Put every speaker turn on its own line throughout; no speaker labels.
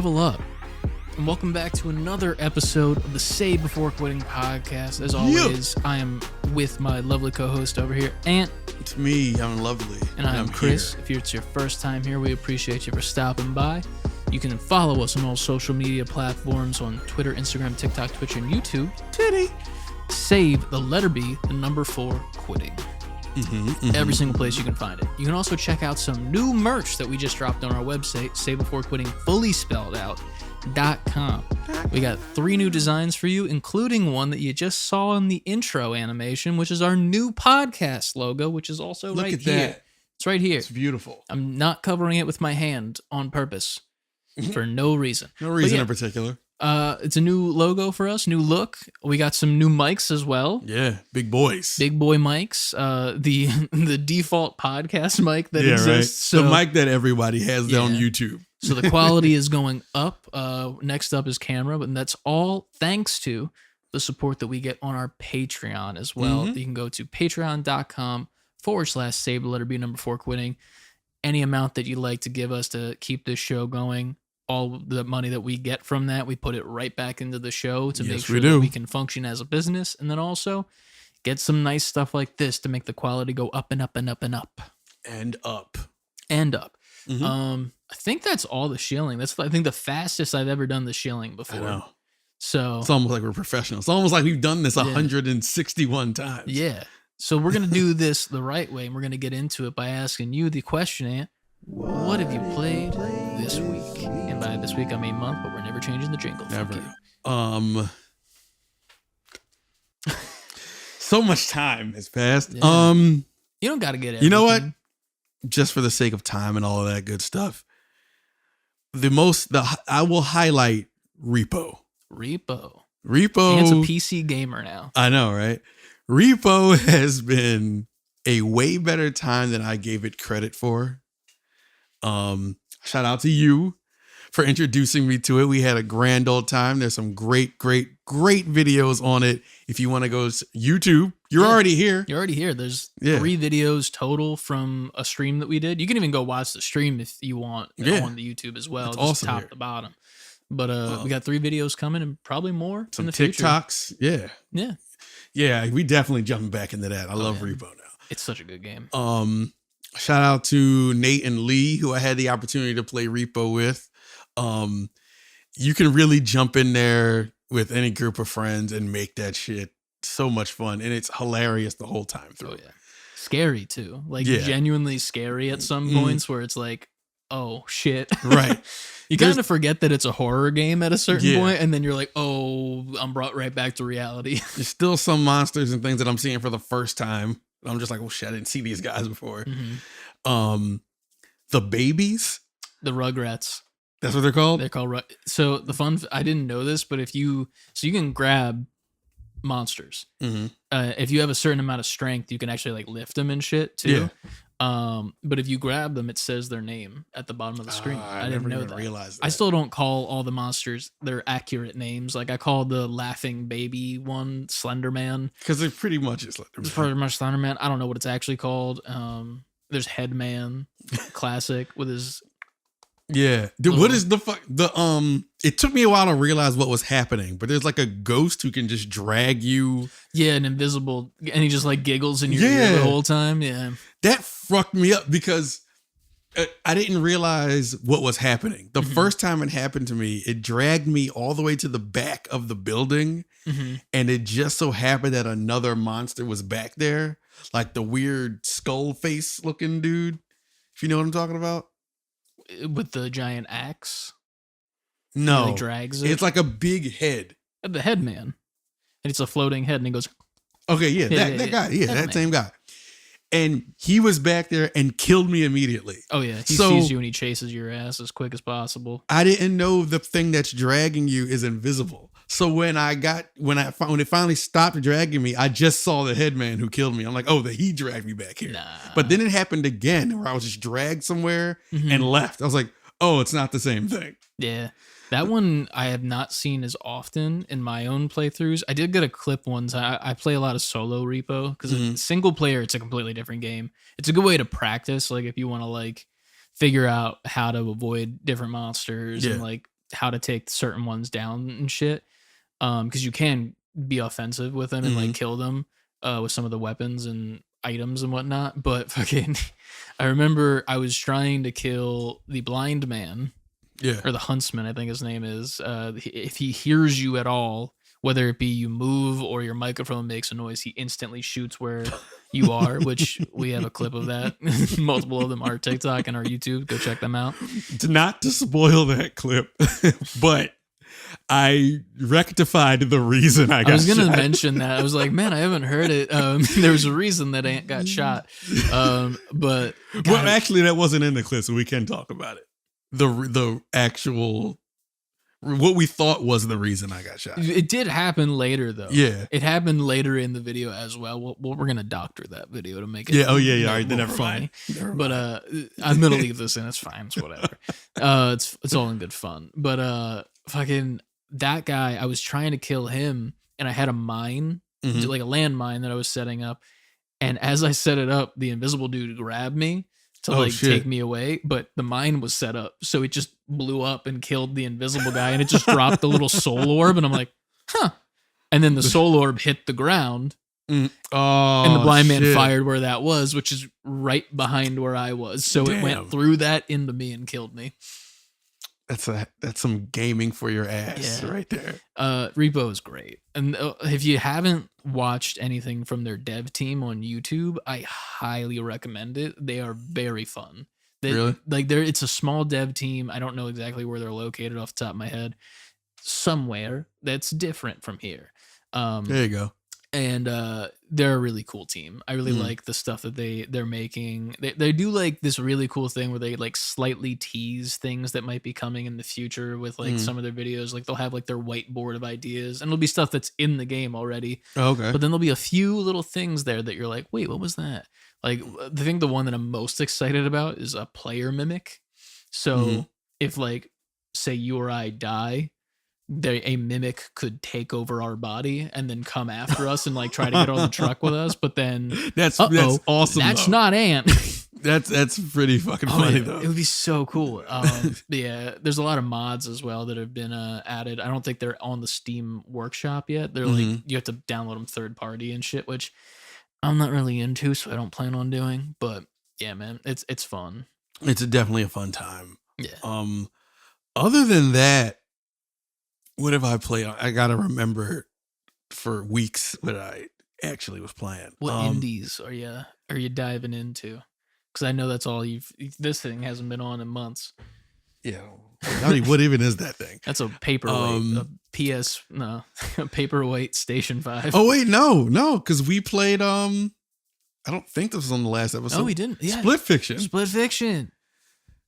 level up. And welcome back to another episode of the Save Before Quitting podcast. As always, I am with my lovely co-host over here, Ant.
It's me, I'm lovely.
And I'm Chris.
Here.
If it's your first time here, we appreciate you for stopping by. You can follow us on all social media platforms on Twitter, Instagram, TikTok, Twitch, and YouTube.
Titty.
Save the letter B, the number 4, quitting. Every single place you can find it. You can also check out some new merch that we just dropped on our website, savebeforequitting, fully spelled out, .com. We got 3 new designs for you, including one that you just saw in the intro animation, which is our new podcast logo, which is also
Look
right
at
here.
that.
It's right here.
It's beautiful.
I'm not covering it with my hand on purpose for no reason.
No reason in particular.
It's a new logo for us, new look. We got some new mics as well.
Yeah, big boys.
Big boy mics. The default podcast mic that exists.
Right.
So,
the mic that everybody has on YouTube.
So the quality is going up. Next up is camera, but that's all thanks to the support that we get on our Patreon as well. You can go to patreon.com/save the letter B number 4 quitting. Any amount that you'd like to give us to keep this show going. All the money that we get from that, we put it right back into the show to make sure that we can function as a business, and then also get some nice stuff like this to make the quality go up and up and up and up.
And up.
And up. I think that's all the shilling. That's, I think, the fastest I've ever done the shilling before.
I know.
So
it's almost like we're professionals. It's almost like we've done this 161 times.
Yeah. So we're going to do this the right way, and we're going to get into it by asking you the question, Ant. What have you played this week? And by this week, I mean month, but we're never changing the jingle.
Never. So much time has passed.
Yeah. You don't got to get everything.
You know what? Just for the sake of time and all of that good stuff, I will highlight R.E.P.O.
R.E.P.O.
R.E.P.O.
Ant's a PC gamer now.
I know, right? R.E.P.O. has been a way better time than I gave it credit for. Shout out to you for introducing me to it. We had a grand old time. There's some great videos on it. If you want to go to YouTube, you're already here.
You're already here. There's 3 videos total from a stream that we did. You can even go watch the stream if you want on the YouTube as well.
It's
just
awesome
top
here.
to bottom. But we got 3 videos coming and probably more
Some
in the future.
TikToks. Yeah. We definitely jumping back into that. I love R.E.P.O. now.
It's such a good game.
Shout out to Nate and Lee, who I had the opportunity to play R.E.P.O. with. You can really jump in there with any group of friends and make that shit so much fun. And it's hilarious the whole time through.
Oh, yeah. Scary, too. Like, genuinely scary at some points where it's like, oh, shit.
Right.
You kind of forget that it's a horror game at a certain point, and then you're like, oh, I'm brought right back to reality.
There's still some monsters and things that I'm seeing for the first time. I'm just like, oh, shit, I didn't see these guys before. The babies.
The Rugrats.
That's what they're called?
They're called So the fun, I didn't know this, but you can grab monsters. If you have a certain amount of strength, you can actually like lift them and shit too. But if you grab them, it says their name at the bottom of the screen. I didn't know that.
Realize that.
I still don't call all the monsters their accurate names. Like I call the laughing baby one Slender Man.
Because they're pretty much Slender Man.
It's pretty much Slender Man. I don't know what it's actually called. There's Headman, classic with his.
Yeah. Dude, what is the fuck? It took me a while to realize what was happening, but there's like a ghost who can just drag you.
Yeah, an invisible, and he just like giggles in your ear the whole time. Yeah.
That fucked me up because I didn't realize what was happening. The first time it happened to me, it dragged me all the way to the back of the building. And it just so happened that another monster was back there, like the weird skull face looking dude. If you know what I'm talking about.
With the giant axe?
No.
He drags it?
It's like a big head.
The Headman. And it's a floating head and he goes...
Okay, that guy. Yeah, that same guy. And he was back there and killed me immediately.
Oh, yeah. He sees you and he chases your ass as quick as possible.
I didn't know the thing that's dragging you is invisible. So when it finally stopped dragging me, I just saw the Headman who killed me. I'm like, oh, he dragged me back here.
Nah.
But then it happened again where I was just dragged somewhere and left. I was like, oh, it's not the same thing.
Yeah. That one I have not seen as often in my own playthroughs. I did get a clip once. I play a lot of solo R.E.P.O. because single player, it's a completely different game. It's a good way to practice. Like if you want to like figure out how to avoid different monsters and like how to take certain ones down and shit. Because you can be offensive with them and like kill them with some of the weapons and items and whatnot. But fucking, I remember I was trying to kill the blind man, or the huntsman, I think his name is. If he hears you at all, whether it be you move or your microphone makes a noise, he instantly shoots where you are, which we have a clip of that. Multiple of them are TikTok and our YouTube. Go check them out.
Not to spoil that clip, but I rectified the reason I got shot.
I was going to mention that. I was like, man, I haven't heard it. There was a reason that Ant got shot. But
well, actually, that wasn't in the clip, so we can talk about it. The actual, what we thought was the reason I got shot.
It did happen later, though.
Yeah.
It happened later in the video as well. We're going to doctor that video to make it
yeah. Oh, yeah. All right.
Then
Never
funny.
mind.
But I'm going to leave this in. It's fine. It's whatever. It's all in good fun. But fucking that guy, I was trying to kill him, and I had a mine, like a landmine that I was setting up. And as I set it up, the invisible dude grabbed me to take me away, but the mine was set up, so it just blew up and killed the invisible guy, and it just dropped the little soul orb, and I'm like, huh. And then the soul orb hit the ground, and the blind man fired where that was, which is right behind where I was. So it went through that into me and killed me.
That's some gaming for your ass right there.
R.E.P.O is great. And if you haven't watched anything from their dev team on YouTube, I highly recommend it. They are very fun.
Really?
Like it's a small dev team. I don't know exactly where they're located off the top of my head. Somewhere that's different from here.
There you go.
And they're a really cool team. I really like the stuff that they're making. They do like this really cool thing where they like slightly tease things that might be coming in the future with like some of their videos. Like they'll have like their whiteboard of ideas, and it'll be stuff that's in the game already.
Okay.
But then there'll be a few little things there that you're like, wait, what was that? Like the one that I'm most excited about is a player mimic. So if like say you or I die, a mimic could take over our body and then come after us and like try to get on the truck with us. But then
that's awesome.
That's not Ant.
That's pretty fucking funny though.
It would be so cool. But yeah, there's a lot of mods as well that have been added. I don't think they're on the Steam Workshop yet. They're like you have to download them third party and shit, which I'm not really into, so I don't plan on doing. But yeah, man, it's fun.
It's definitely a fun time.
Yeah.
Other than that, what have I played? I gotta remember for weeks what I actually was playing.
What indies are you diving into? Because I know that's all this thing hasn't been on in months.
Yeah. What even is that thing?
That's a paperweight. A paperweight Station 5.
Oh wait, no, because we played. I don't think this was on the last episode.
Oh, we didn't. Yeah.
Split Fiction.
Split Fiction.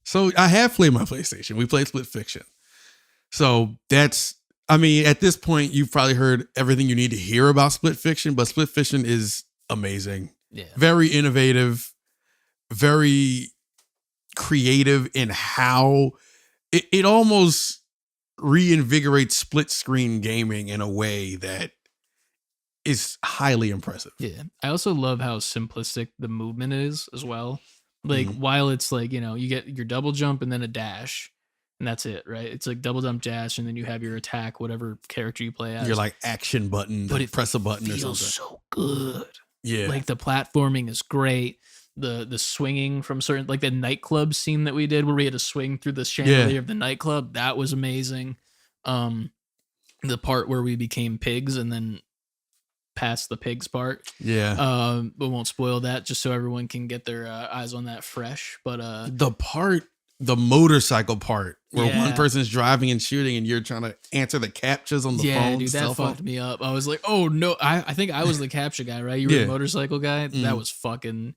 So I have played my PlayStation. We played Split Fiction. So that's, I mean, at this point, you've probably heard everything you need to hear about Split Fiction, but Split Fiction is amazing.
Yeah.
Very innovative, very creative in how it almost reinvigorates split screen gaming in a way that is highly impressive.
Yeah. I also love how simplistic the movement is as well. Like, while it's like, you get your double jump and then a dash. And that's it, right? It's like double jump dash, and then you have your attack, whatever character you play as.
Your like action button, but press a button or something.
It feels so good.
Yeah,
like the platforming is great. The swinging from certain, like the nightclub scene that we did where we had to swing through the chandelier of the nightclub, that was amazing. The part where we became pigs and then past the pigs part.
Yeah.
But won't spoil that just so everyone can get their eyes on that fresh. But
the motorcycle part where one person's driving and shooting and you're trying to answer the captures on the phone.
Yeah, dude, that fucked me up. I was like, oh no, I think I was the capture guy, right? You were the motorcycle guy? That was fucking,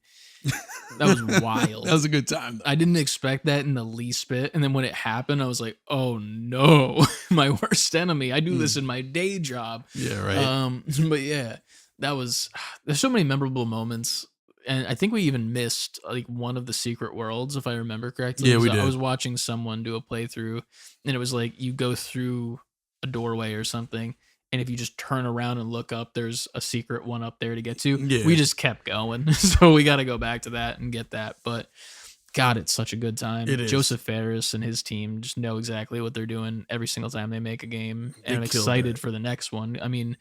that was wild.
That was a good time.
I didn't expect that in the least bit. And then when it happened, I was like, oh no, my worst enemy. I do this in my day job.
Yeah, right.
But yeah, there's so many memorable moments. And I think we even missed like one of the secret worlds, if I remember correctly.
Yeah, we did.
I was watching someone do a playthrough, and it was like you go through a doorway or something, and if you just turn around and look up, there's a secret one up there to get to.
Yeah.
We just kept going, so we got to go back to that and get that. But God, it's such a good time.
It is.
Joseph Ferris and his team just know exactly what they're doing every single time they make a game. And I'm
killed
excited
that.
for the next one. I mean,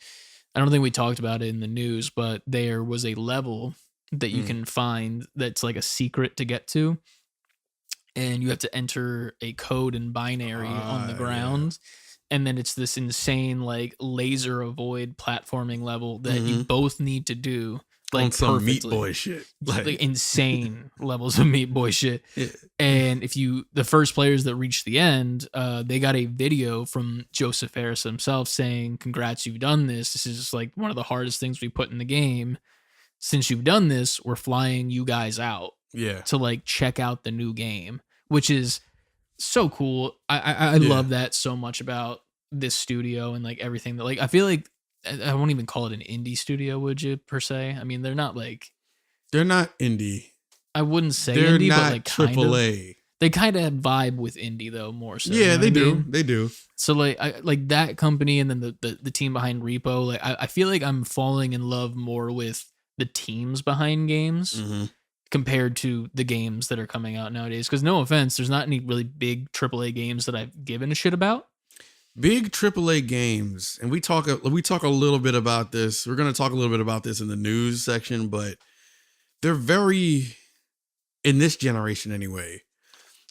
I don't think we talked about it in the news, but there was a level that you can find that's like a secret to get to. And you have to enter a code in binary on the ground. And then it's this insane, like, laser avoid platforming level that you both need to do. Like,
on some
perfectly.
Meat Boy shit.
Like insane levels of Meat Boy shit.
Yeah.
And if the first players that reach the end, they got a video from Joseph Ferris himself saying, "Congrats, you've done this. This is like one of the hardest things we put in the game. Since you've done this, we're flying you guys out to like check out the new game," which is so cool. I love that so much about this studio and like everything that, like, I feel like I won't even call it an indie studio, would you, per se? I mean, they're not indie. I wouldn't say
they're
indie,
not
but like
AAA.
They kind of vibe with indie though, more so.
Yeah, they do.
Mean?
They do.
So like, I like that company, and then the team behind R.E.P.O. Like, I feel like I'm falling in love more with the teams behind games compared to the games that are coming out nowadays. Because no offense, there's not any really big AAA games that I've given a shit about.
Big AAA games, and we talk a little bit about this. We're going to talk a little bit about this in the news section, but they're very, in this generation anyway,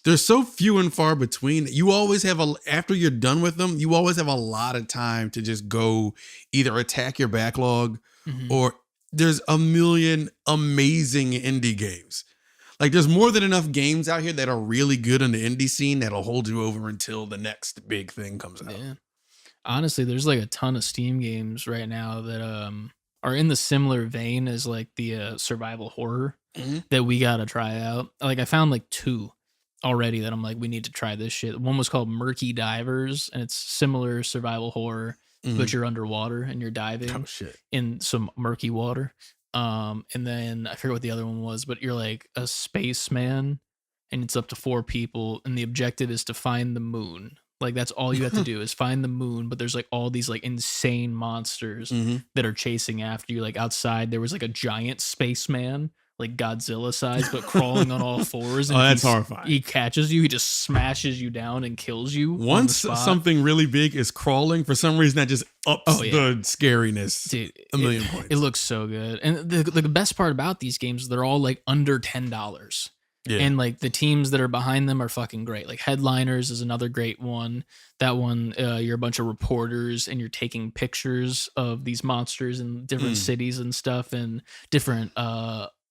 they're so few and far between. You always have after you're done with them, you always have a lot of time to just go either attack your backlog or there's a million amazing indie games. Like, there's more than enough games out here that are really good in the indie scene that'll hold you over until the next big thing comes out.
Yeah. Honestly, there's like a ton of Steam games right now that are in the similar vein as like the survival horror that we gotta try out. Like, I found like 2 already that I'm like, we need to try this shit. One was called Murky Divers, and it's similar survival horror, but you're underwater and you're diving in some murky water. And then I forget what the other one was, but you're like a spaceman and it's up to 4 people. And the objective is to find the moon. Like, that's all you have to do is find the moon. But there's like all these like insane monsters that are chasing after you. Like, outside, there was like a giant spaceman, like Godzilla size, but crawling on all fours. And
that's horrifying.
He catches you. He just smashes you down and kills you.
Once something really big is crawling, for some reason that just ups the scariness.
Dude,
a million points.
It looks so good. And the best part about these games, they're all like under $10. Yeah. And like the teams that are behind them are fucking great. Like Headliners is another great one. That one, you're a bunch of reporters and you're taking pictures of these monsters in different cities and stuff, and different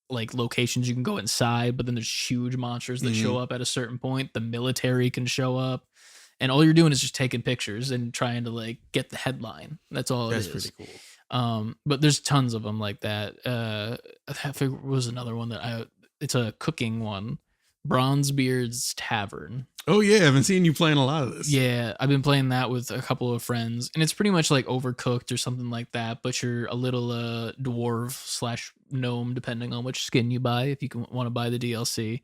like locations you can go inside, but then there's huge monsters that show up at a certain point. The military can show up, and all you're doing is just taking pictures and trying to like get the headline. That's all it is.
That's pretty cool.
But there's tons of them like that. I think was another one that it's a cooking one, Bronzebeard's Tavern.
Oh yeah, I've been seeing you playing a lot of this.
Yeah, I've been playing that with a couple of friends, and it's pretty much like Overcooked or something like that, but you're a little dwarf / gnome, depending on which skin you buy, if you want to buy the DLC.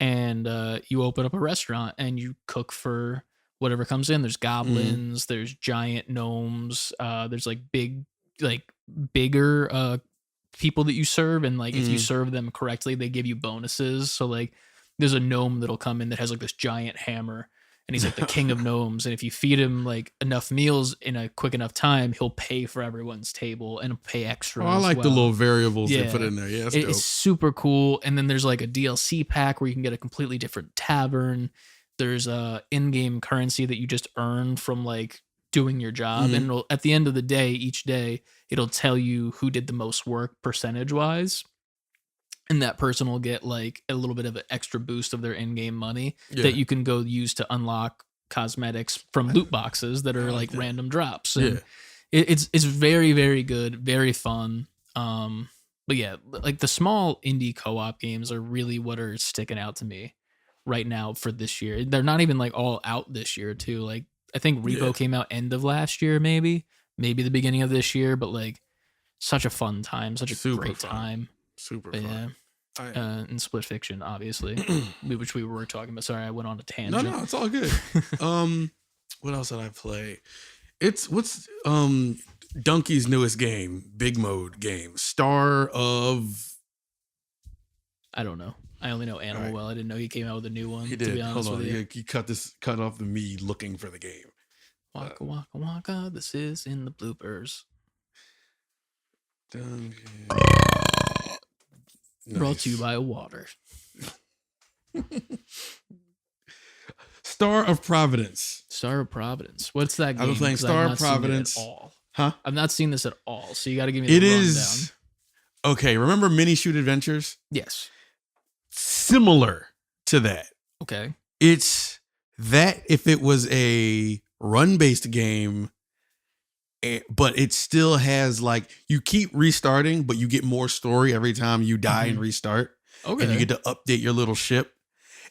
And you open up a restaurant and you cook for whatever comes in. There's goblins, there's giant gnomes, there's like bigger people that you serve, and like if you serve them correctly, they give you bonuses. So like there's a gnome that'll come in that has like this giant hammer, and he's like the king of gnomes, and if you feed him like enough meals in a quick enough time, he'll pay for everyone's table and pay extra.
I like the little variables they put in there. Yeah,
it's super cool. And then there's like a DLC pack where you can get a completely different tavern. There's a in-game currency that you just earn from like doing your job, and at the end of the day, each day, it'll tell you who did the most work percentage wise, and that person will get like a little bit of an extra boost of their in-game money that you can go use to unlock cosmetics from loot boxes that are like random drops. And it's very, very good, very fun. But yeah, like the small indie co-op games are really what are sticking out to me right now for this year. They're not even like all out this year too. Like I think R.E.P.O came out end of last year, maybe the beginning of this year, but like such a fun time, such a great time.
Super fun.
Yeah. And Split Fiction, obviously, which we were talking about. Sorry, I went on a tangent.
No, it's all good. What else did I play? What's Donkey's newest game, Big Mode game, Star of...
I don't know. I only know Animal
Right.
well. I didn't know he came out with a new one.
He
To
did.
be honest
Hold on.
with you.
He cut off the me looking for the game.
Waka waka waka. This is in the bloopers. Brought to you by water.
Star of Providence.
Star of Providence. What's that game?
I've been playing
'Cause
Star
I've
of
not seen it at
Providence.
all.
Huh?
I've not seen this at all. So you got to give me the
It
rundown.
is okay. Remember Mini Shoot Adventures?
Yes.
Similar to that.
Okay.
It's that if it was a run-based game, but it still has like you keep restarting, but you get more story every time you die and restart.
Okay.
And you get to update your little ship.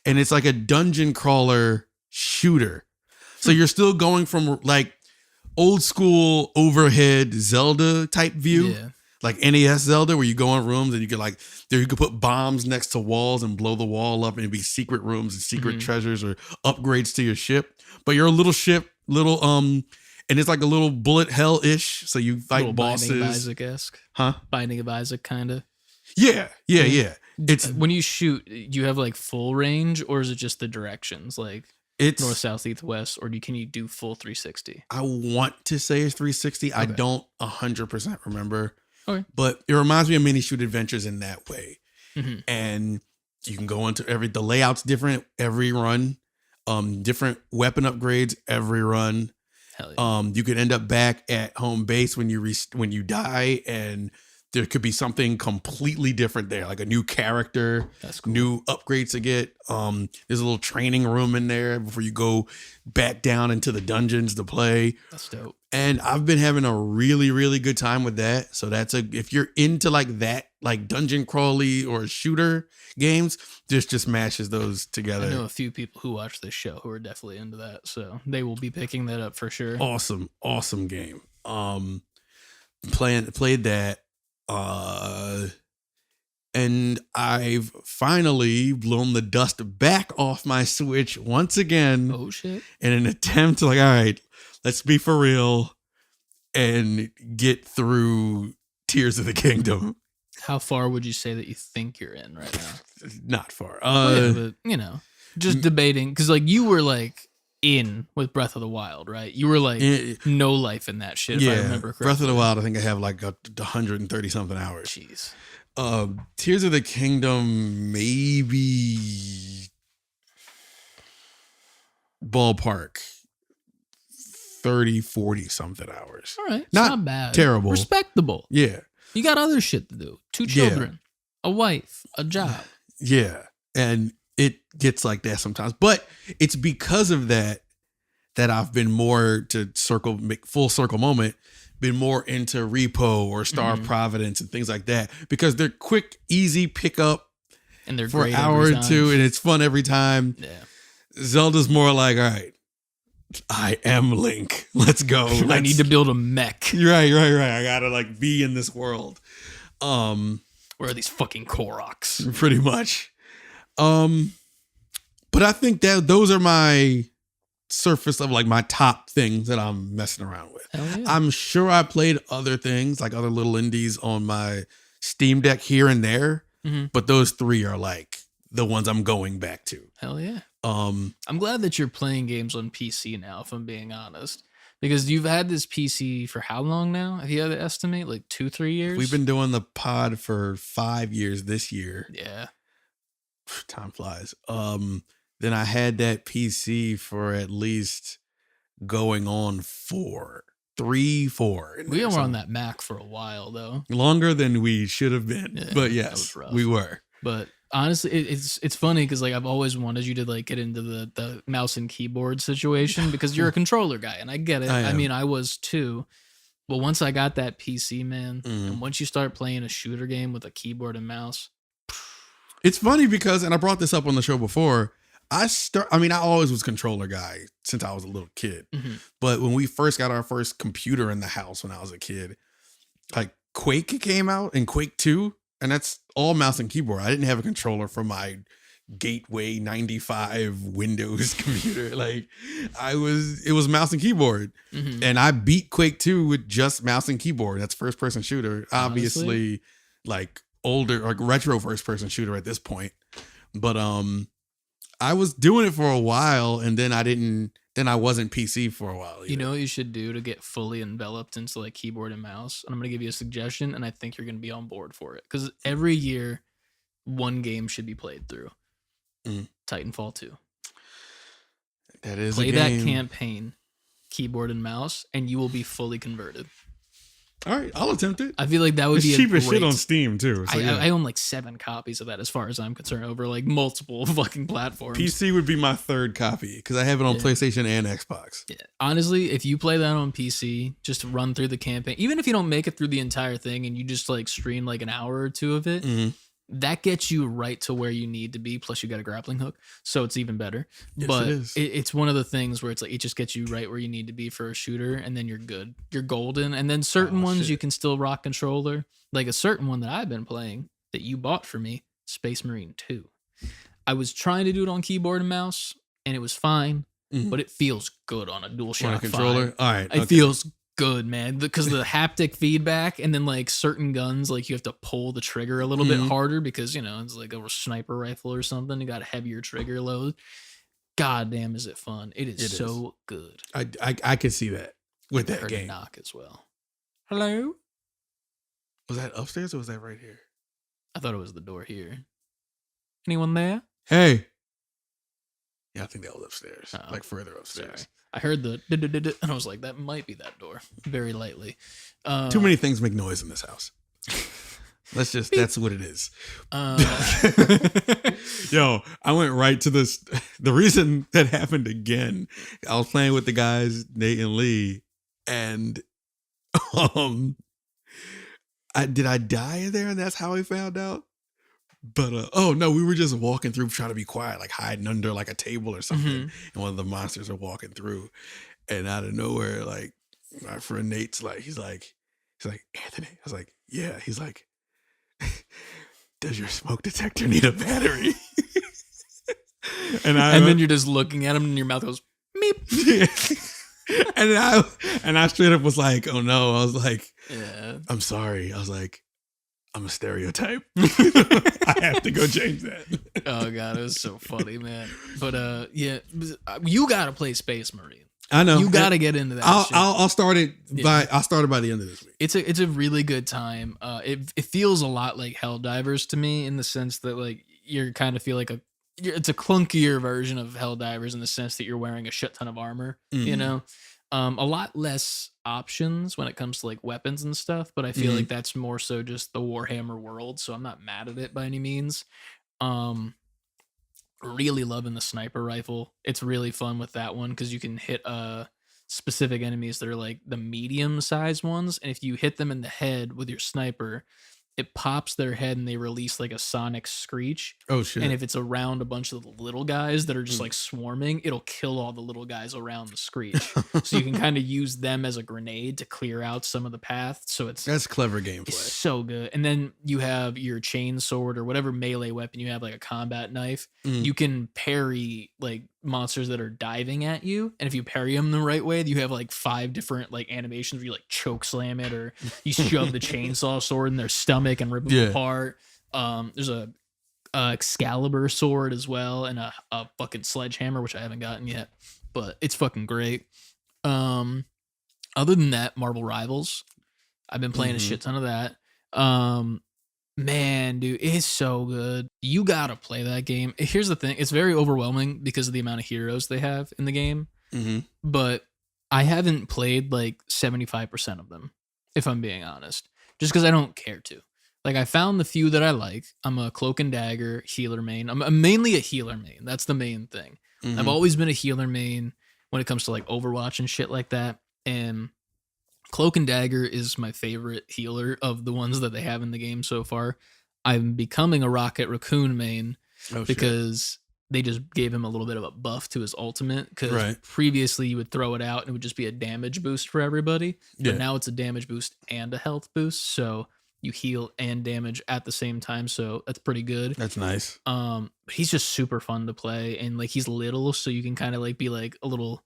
And it's like a dungeon crawler shooter. So you're still going from like old school overhead Zelda type view.
Yeah.
Like NES Zelda, where you go in rooms and you can like there you could put bombs next to walls and blow the wall up and it'd be secret rooms and secret treasures or upgrades to your ship. But you're a little ship, and it's like a little bullet hell-ish. So you fight
Little
bosses.
Binding of Isaac-esque.
Huh?
Binding of Isaac, kind of.
Yeah. It's
When you shoot, do you have like full range or is it just the directions? Like north, south, east, west, or can you do full 360?
I want to say it's 360. I don't 100% remember.
Okay.
But it reminds me of Mini Shoot Adventures in that way.
Mm-hmm.
And you can go into the layout's different every run. Different weapon upgrades every run.
Hell yeah.
You could end up back at home base when you die, and there could be something completely different there, like a new character,
That's cool.
new upgrades to get. There's a little training room in there before you go back down into the dungeons to play.
That's dope.
And I've been having a really, really good time with that. So if you're into like that, like dungeon crawly or shooter games, just mashes those together.
I know a few people who watch this show who are definitely into that, so they will be picking that up for sure.
Awesome game. Played that. And I've finally blown the dust back off my Switch once again.
Oh shit.
In an attempt to like, all right, let's be for real and get through Tears of the Kingdom.
How far would you say that you think you're in right now?
Not far.
But just debating, because like you were like in with Breath of the Wild, right? You were like no life in that shit. If I remember correctly.
Breath of the Wild. I think I have like 130 something hours.
Jeez.
Tears of the Kingdom, maybe ballpark 30, 40 something hours.
All right. It's not bad.
Terrible.
Respectable.
Yeah.
You got other shit to do. 2 children, a wife, a job.
Yeah. And it gets like that sometimes. But it's because of that I've been more to make full circle moment, been more into R.E.P.O or Star of Providence and things like that, because they're quick, easy pickup
and they're
for
great
an hour
every
or two,
time.
and it's fun every time.
Yeah.
Zelda's more like, all right, I am Link. Let's go.
I need to build a mech.
Right. I gotta like be in this world.
Where are these fucking Koroks?
Pretty much. But I think that those are my surface of like my top things that I'm messing around with.
Hell yeah.
I'm sure I played other things, like other little indies on my Steam Deck here and there, but those 3 are like the ones I'm going back to.
Hell yeah. I'm glad that you're playing games on PC now, if I'm being honest. Because you've had this PC for how long now? If you had to estimate, like 2-3 years?
We've been doing the pod for 5 years this year.
Yeah.
Time flies. Then I had that PC for at least going on 4. We
were on that Mac for a while, though.
Longer than we should have been.
Yeah,
but yes, we were.
But honestly, it's funny because like I've always wanted you to like get into the mouse and keyboard situation because you're a controller guy, and I get it. I mean, I was too. But once I got that PC, man, and once you start playing a shooter game with a keyboard and mouse,
it's funny because, and I brought this up on the show before, I always was a controller guy since I was a little kid. But when we first got our first computer in the house when I was a kid, like Quake came out and Quake 2, and that's all mouse and keyboard. I didn't have a controller for my Gateway 95 Windows computer. Like it was mouse and keyboard. And I beat Quake 2 with just mouse and keyboard. That's first person shooter. Obviously, like older, like retro first person shooter at this point. But I was doing it for a while, and then I wasn't PC for a while either.
You know what you should do to get fully enveloped into like keyboard and mouse? And I'm going to give you a suggestion, and I think you're going to be on board for it. Because every year, one game should be played through. Titanfall 2.
That is
Play
a game.
that campaign, keyboard and mouse, and you will be fully converted.
All right, I'll attempt it.
I feel like that would be
cheap
a
as
great...
shit on Steam too. So
I own like 7 copies of that as far as I'm concerned over like multiple fucking platforms.
PC would be my 3rd copy because I have it on PlayStation and Xbox.
Yeah. Honestly, if you play that on PC, just run through the campaign. Even if you don't make it through the entire thing and you just like stream like an hour or 2 of it, that gets you right to where you need to be. Plus, you got a grappling hook, so it's even better.
Yes,
but
it is.
It's one of the things where it's like it just gets you right where you need to be for a shooter, and then you're good. You're golden. And then certain ones you can still rock controller, like a certain one that I've been playing that you bought for me, Space Marine 2. I was trying to do it on keyboard and mouse, and it was fine, but it feels good on a DualShock
controller.
5.
All right,
It feels good, man, because the haptic feedback, and then like certain guns, like you have to pull the trigger a little bit harder because it's like a sniper rifle or something. You got a heavier trigger load. God damn, is it fun? It is so good.
I can see that with that
Heard
game.
a knock as well. Hello?
Was that upstairs or was that right here?
I thought it was the door here. Anyone there?
Hey. Yeah, I think that was upstairs, like further upstairs.
Sorry. I heard the and I was like, that might be that door, very lightly.
Too many things make noise in this house. That's what it is. Yo, I went right to this. The reason that happened again, I was playing with the guys, Nate and Lee, and did I die there? And that's how I found out. But oh no, we were just walking through trying to be quiet, like hiding under like a table or something. And one of the monsters are walking through, and out of nowhere, like my friend Nate's like, he's like, Anthony. I was like, yeah. He's like, does your smoke detector need a battery? and
then you're just looking at him, and your mouth goes meep.
and I straight up was like, oh no. I was like,
yeah,
I'm sorry. I was like, I'm a stereotype. I have to go change that.
Oh god, it was so funny, man. But yeah, you gotta play Space Marine.
I know
you gotta get into that.
I'll start it I'll start it by the end of this week.
It's a really good time. It feels a lot like Helldivers to me in the sense that like you kind of feel like it's a clunkier version of Helldivers in the sense that you're wearing a shit ton of armor. A lot less options when it comes to like weapons and stuff, but I feel like that's more so just the Warhammer world, so I'm not mad at it by any means. Really loving the sniper rifle. It's really fun with that one because you can hit specific enemies that are like the medium sized ones, and if you hit them in the head with your sniper, it pops their head and they release like a sonic screech.
Oh shit.
And if it's around a bunch of the little guys that are just like swarming, it'll kill all the little guys around the screech. So you can kind of use them as a grenade to clear out some of the path. So that's
clever gameplay.
It's so good. And then you have your chain sword or whatever melee weapon you have, like a combat knife. You can parry like monsters that are diving at you, and if you parry them the right way, you have like 5 different like animations where you like choke slam it, or you shove the chainsaw sword in their stomach and rip them apart. There's a Excalibur sword as well, and a fucking sledgehammer, which I haven't gotten yet, but it's fucking great. Other than that, Marvel Rivals, I've been playing a shit ton of that. Man, dude, it's so good. You gotta play that game. Here's the thing. It's very overwhelming because of the amount of heroes they have in the game. But I haven't played like 75% of them, if I'm being honest. Just because I don't care to. Like, I found the few that I like. I'm a Cloak and Dagger healer main. I'm mainly a healer main. That's the main thing. I've always been a healer main when it comes to like Overwatch and shit like that. And Cloak and Dagger is my favorite healer of the ones that they have in the game so far. I'm becoming a Rocket Raccoon main because they just gave him a little bit of a buff to his ultimate, because previously you would throw it out and it would just be a damage boost for everybody. But now it's a damage boost and a health boost. So you heal and damage at the same time. So that's pretty good.
That's nice.
He's just super fun to play. And like, he's little, so you can kind of like be like a little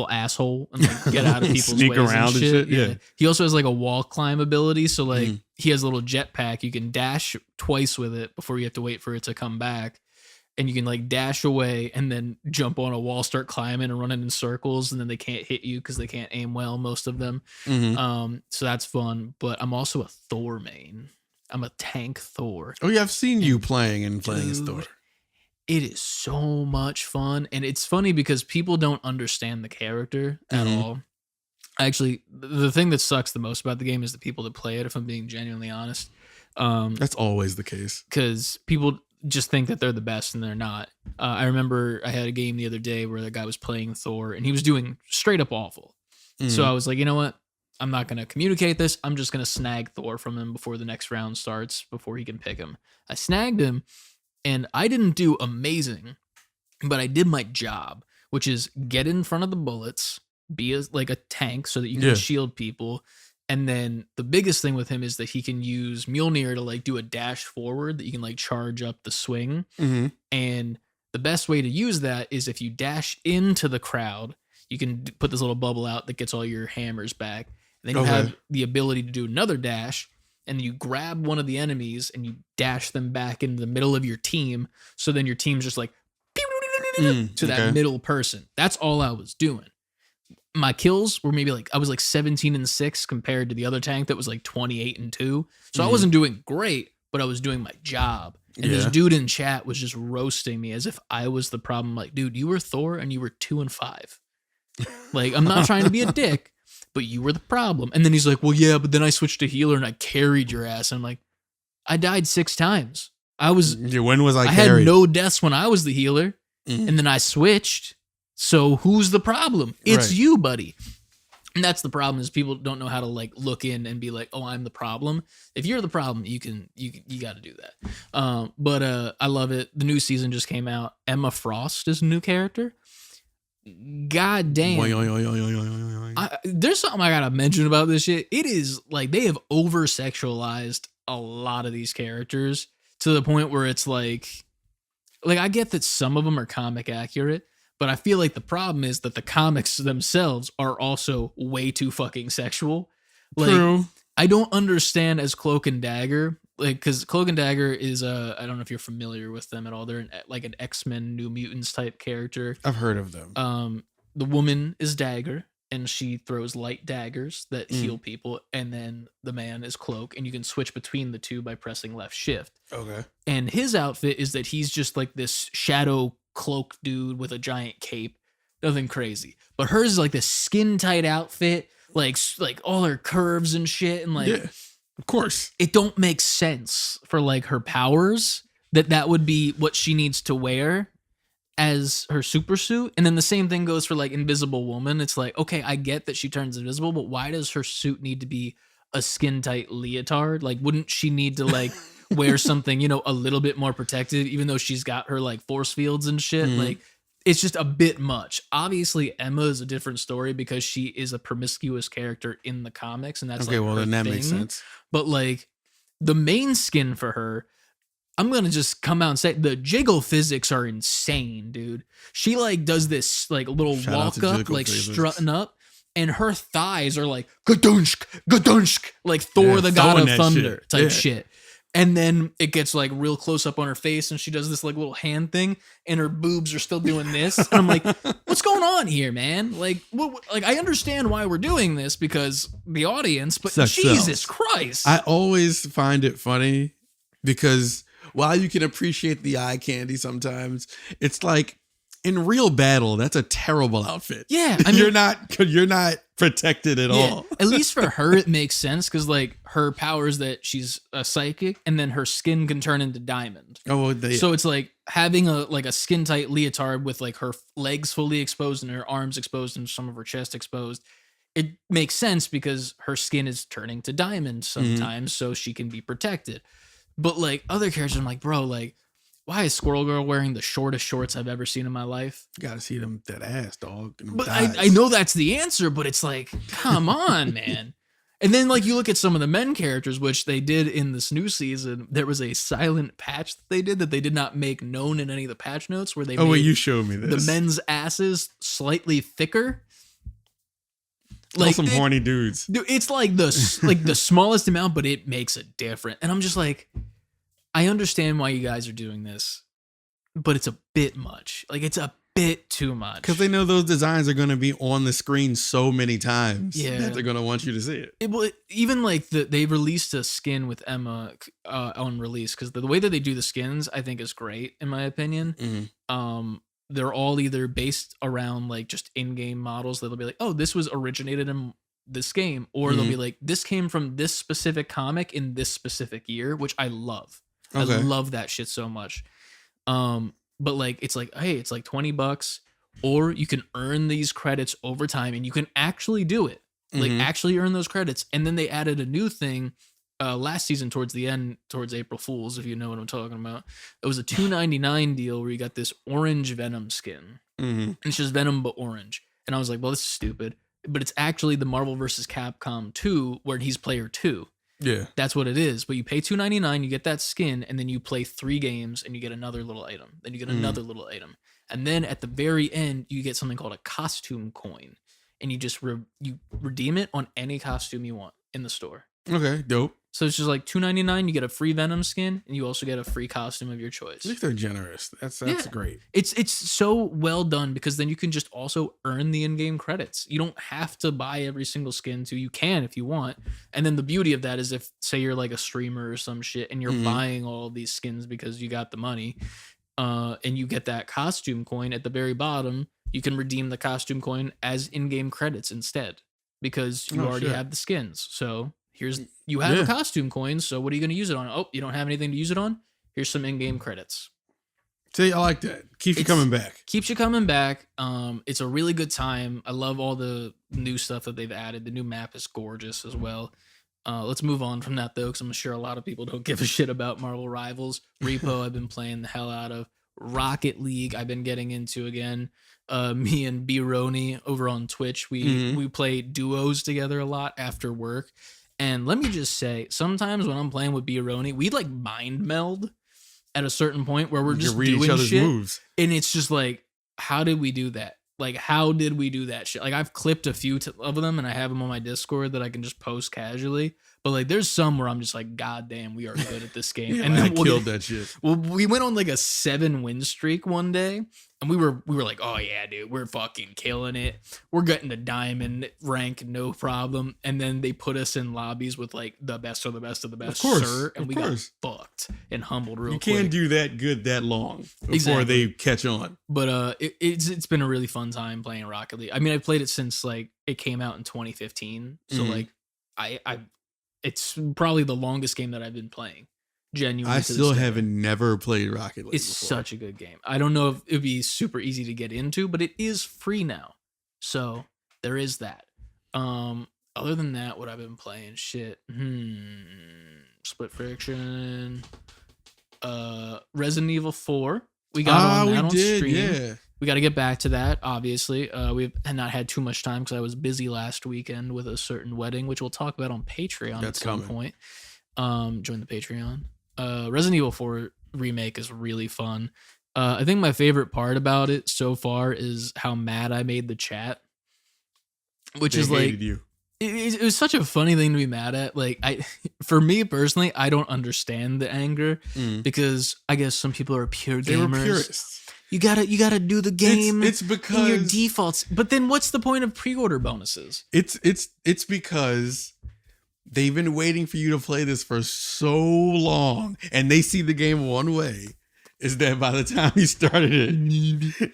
asshole and like get out of people's
sneak
ways
around
and shit.
Yeah.
He also has like a wall climb ability, so like he has a little jetpack. You can dash twice with it before you have to wait for it to come back. and you can like dash away and then jump on a wall, start climbing and running in circles, and then they can't hit you because they can't aim well, most of them. So that's fun. But I'm also a Thor main. I'm a tank Thor.
Oh yeah, I've seen you playing as Thor.
It is so much fun, and it's funny because people don't understand the character at all. Actually, the thing that sucks the most about the game is the people that play it, if I'm being genuinely honest.
That's always the case. Because
people just think that they're the best and they're not. I remember I had a game the other day where the guy was playing Thor and he was doing straight up awful. So I was like, you know what? I'm not going to communicate this. I'm just going to snag Thor from him before the next round starts, before he can pick him. I snagged him and I didn't do amazing, but I did my job, which is get in front of the bullets, be like a tank so that you can shield people. And then the biggest thing with him is that he can use Mjolnir to like do a dash forward that you can like charge up the swing. And the best way to use that is if you dash into the crowd, you can put this little bubble out that gets all your hammers back. And then you have the ability to do another dash, and you grab one of the enemies and you dash them back into the middle of your team. So then your team's just like to that middle person. That's all I was doing. My kills were maybe like, I was like 17-6 compared to the other tank that was like 28-2. So I wasn't doing great, but I was doing my job. And this dude in chat was just roasting me as if I was the problem. Like, dude, you were Thor and you were 2-5. Like, I'm not trying to be a dick, but you were the problem. And then he's like, well, yeah, but then I switched to healer and I carried your ass. And I'm like, I died 6 times. When was I carried? Had no deaths when I was the healer. And then I switched. So who's the problem? It's you, buddy. And that's the problem, is people don't know how to like look in and be like, oh, I'm the problem. If you're the problem, you got to do that. But I love it. The new season just came out. Emma Frost is a new character. God damn. There's something I gotta mention about this shit. It is like they have over sexualized a lot of these characters to the point where it's like I get that some of them are comic accurate, but I feel like the problem is that the comics themselves are also way too fucking sexual. Like, true. I don't understand as Cloak and Dagger, like, because Cloak and Dagger is I don't know if you're familiar with them at all. They're like an X-Men New Mutants type character.
I've heard of them.
The woman is Dagger, and she throws light daggers that heal people, and then the man is Cloak, and you can switch between the two by pressing left shift. Okay. And his outfit is that he's just like this shadow cloak dude with a giant cape. Nothing crazy. But hers is like this skin tight outfit, like all her curves and shit, and like, yeah,
of course,
it don't make sense for like her powers that would be what she needs to wear as her super suit. And then the same thing goes for like Invisible Woman. It's like, okay, I get that she turns invisible, but why does her suit need to be a skin tight leotard? Like, wouldn't she need to like wear something, a little bit more protected, even though she's got her like force fields and shit? Like, it's just a bit much. Obviously, Emma is a different story because she is a promiscuous character in the comics, and that's okay. Like, well, then that makes sense. But like the main skin for her, I'm gonna just come out and say the jiggle physics are insane, dude. She like does this like little walk up, like physics, strutting up, and her thighs are like gadunshk, gadunshk, like Thor the God of Thunder type shit. And then it gets like real close up on her face, and she does this like little hand thing, and her boobs are still doing this. And I'm like, what's going on here, man? Like, like I understand why we're doing this because the audience, but Jesus Christ.
I always find it funny because while you can appreciate the eye candy sometimes, it's like in real battle, that's a terrible outfit.
Yeah,
I mean, you're not protected at all.
At least for her, it makes sense because like her power is that she's a psychic, and then her skin can turn into diamond. Oh, so it's like having a skin tight leotard with like her legs fully exposed and her arms exposed and some of her chest exposed. It makes sense because her skin is turning to diamond sometimes, so she can be protected. But like other characters, I'm like, bro, like, why is Squirrel Girl wearing the shortest shorts I've ever seen in my life?
You gotta see that ass, dog.
But I know that's the answer, but it's like, come on, man. And then like you look at some of the men characters, which they did in this new season. There was a silent patch that they did not make known in any of the patch notes where they made
you showed me this.
The men's asses slightly thicker.
Like some horny dudes.
Dude, it's like the smallest amount, but it makes a difference. And I'm just like, I understand why you guys are doing this. but it's a bit much. Like, it's a bit too much.
Because they know those designs are going to be on the screen so many times that they're going to want you to see it.
Even like they released a skin with Emma on release, because the way that they do the skins, I think, is great in my opinion.
Mm-hmm.
They're all either based around like just in-game models that'll be like, oh, this was originated in this game, or they'll be like, this came from this specific comic in this specific year, which I love. Okay. I love that shit so much. But like, it's like, hey, it's like $20, or you can earn these credits over time, and you can actually do it. Like, actually earn those credits. And then they added a new thing last season towards the end, towards April Fools, if you know what I'm talking about. It was a $2.99 deal where you got this orange Venom skin. And it's just Venom but orange. And I was like, well, this is stupid. But it's actually the Marvel vs. Capcom 2 where he's player 2.
Yeah.
That's what it is. But you pay $2.99, you get that skin, and then you play 3 games and you get another little item. Then you get another little item. And then at the very end, you get something called a costume coin. And you just you redeem it on any costume you want in the store.
Okay, dope.
So it's just like $2.99, you get a free Venom skin, and you also get a free costume of your choice.
I think they're generous. That's great.
It's so well done, because then you can just also earn the in-game credits. You don't have to buy every single skin too. You can if you want. And then the beauty of that is, if say you're like a streamer or some shit and you're buying all of these skins because you got the money, and you get that costume coin at the very bottom, you can redeem the costume coin as in-game credits instead, because you already have the skins. So you have a costume coin, so what are you going to use it on? Oh, you don't have anything to use it on? Here's some in-game credits.
See, I like that. Keeps you coming back.
Keeps you coming back. It's a really good time. I love all the new stuff that they've added. The new map is gorgeous as well. Let's move on from that, though, because I'm sure a lot of people don't give a shit about Marvel Rivals. R.E.P.O. I've been playing the hell out of. Rocket League I've been getting into again. Me and B. Roney over on Twitch, we play duos together a lot after work. And let me just say, sometimes when I'm playing with B-Roni, we like mind meld at a certain point where we're just doing each other's shit. Moves. And it's just like, how did we do that? Like, how did we do that shit? Like, I've clipped a few of them and I have them on my Discord that I can just post casually. But like, there's some where I'm just like, God damn, we are good at this game.
And then I killed that shit.
Well, we went on like a 7-win streak one day. And we were like, oh yeah, dude, we're fucking killing it. We're getting the diamond rank, no problem. And then they put us in lobbies with like the best of the best of the best, sir. And we got fucked and humbled real quick.
You can't do that good that long before they catch on.
But it's been a really fun time playing Rocket League. I mean, I played it since like it came out in 2015. So like it's probably the longest game that I've been playing. Genuinely,
I still haven't never played Rocket League.
It's such a good game. I don't know if it'd be super easy to get into, but it is free now, so there is that. Other than that, what I've been playing, shit, Split Friction, Resident Evil 4. We got on stream. Yeah. We got to get back to that. Obviously, we've not had too much time because I was busy last weekend with a certain wedding, which we'll talk about on Patreon at some point. Join the Patreon. Resident Evil 4 remake is really fun. I think my favorite part about it so far is how mad I made the chat, which is like, it was such a funny thing to be mad at. Like, for me personally, I don't understand the anger because I guess some people are pure gamers. They were purists. You gotta do the game.
It's because
your defaults. But then what's the point of pre-order bonuses?
It's because they've been waiting for you to play this for so long, and they see the game one way, is that by the time you started it,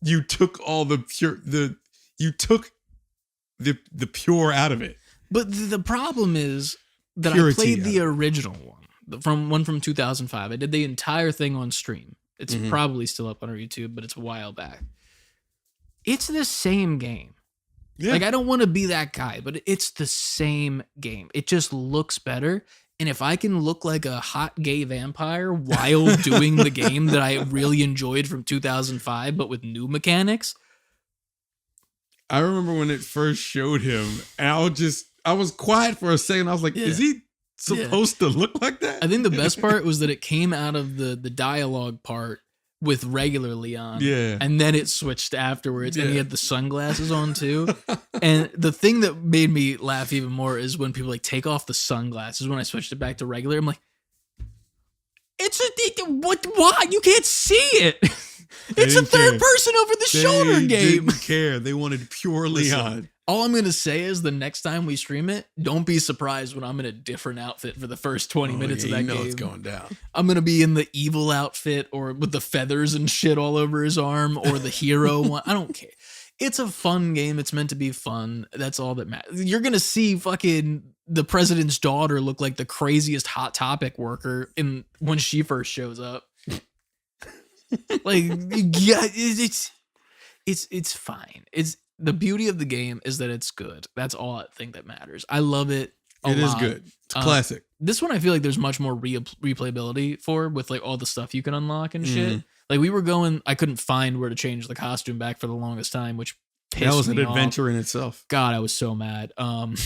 you took all the the pure out of it.
But the problem is that I played the original one, from 2005. I did the entire thing on stream. It's probably still up on our YouTube, but it's a while back. It's the same game. Yeah. Like, I don't want to be that guy, but it's the same game. It just looks better. And if I can look like a hot gay vampire while doing the game that I really enjoyed from 2005, but with new mechanics.
I remember when it first showed him, and I was quiet for a second. I was like, is he supposed to look like that?
I think the best part was that it came out of the dialogue part with regular Leon. Yeah. And then it switched afterwards, and he had the sunglasses on too. And the thing that made me laugh even more is when people like take off the sunglasses when I switched it back to regular. I'm like, What? Why? You can't see it. It's a third person over the shoulder game.
They didn't care. They wanted pure Leon.
All I'm going to say is the next time we stream it, don't be surprised when I'm in a different outfit for the first 20 minutes of that game.
It's going down.
I'm going to be in the evil outfit or with the feathers and shit all over his arm or the hero one. I don't care. It's a fun game. It's meant to be fun. That's all that matters. You're going to see fucking the president's daughter look like the craziest Hot Topic worker when she first shows up. Like, yeah, it's fine. The beauty of the game is that it's good. That's all I think that matters. I love it.
It is good. It's classic.
This one I feel like there's much more replayability for with like all the stuff you can unlock and shit. Like we were going, I couldn't find where to change the costume back for the longest time, which pissed me off.
That was an adventure in itself.
God, I was so mad. But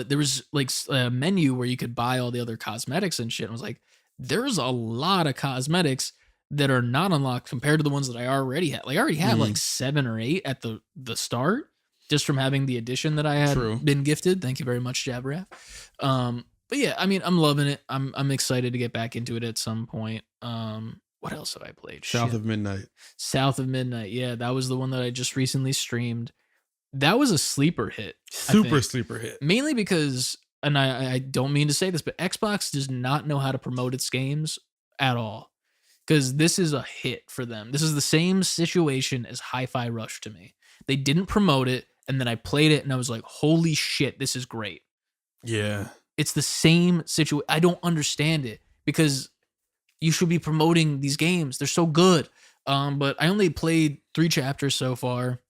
there was like a menu where you could buy all the other cosmetics and shit. And I was like, there's a lot of cosmetics that are not unlocked compared to the ones that I already had. Like I already had like 7 or 8 at the start, just from having the edition that I had been gifted. Thank you very much, Jabraf. But yeah, I mean, I'm loving it. I'm excited to get back into it at some point. What else have I played?
South of Midnight.
South of Midnight. Yeah, that was the one that I just recently streamed. That was a sleeper hit.
Super sleeper hit.
Mainly because, and I don't mean to say this, but Xbox does not know how to promote its games at all. Because this is a hit for them. This is the same situation as Hi-Fi Rush to me. They didn't promote it, and then I played it, and I was like, holy shit, this is great.
Yeah.
It's the same situation. I don't understand it, because you should be promoting these games. They're so good. But I only played 3 chapters so far.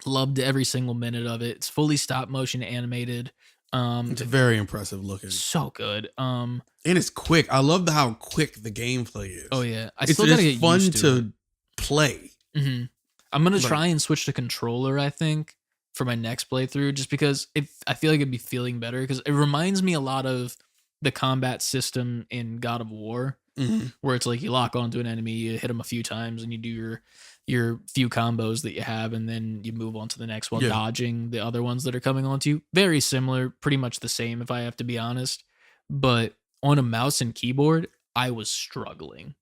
Loved every single minute of it. It's fully stop motion animated.
It's very impressive looking.
So good.
And it's quick. I love how quick the gameplay is.
Oh yeah, I still gotta get
fun
used to it.
play.
Mm-hmm. I'm gonna try and switch to controller, I think, for my next playthrough, just because I feel like it'd be feeling better, because it reminds me a lot of the combat system in God of War, where it's like you lock onto an enemy, you hit them a few times, and you do your few combos that you have, and then you move on to the next while dodging the other ones that are coming onto you. Very similar, pretty much the same, if I have to be honest. But on a mouse and keyboard, I was struggling,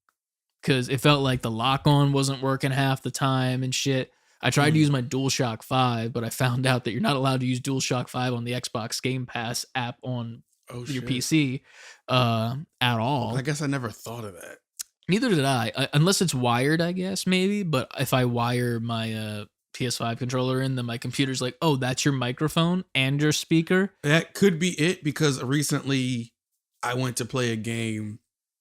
because it felt like the lock-on wasn't working half the time and shit. I tried to use my DualShock 5, but I found out that you're not allowed to use DualShock 5 on the Xbox Game Pass app on your PC at all.
I guess I never thought of that.
Neither did I, unless it's wired, I guess, maybe. But if I wire my PS5 controller in, then my computer's like, oh, that's your microphone and your speaker.
That could be it, because recently I went to play a game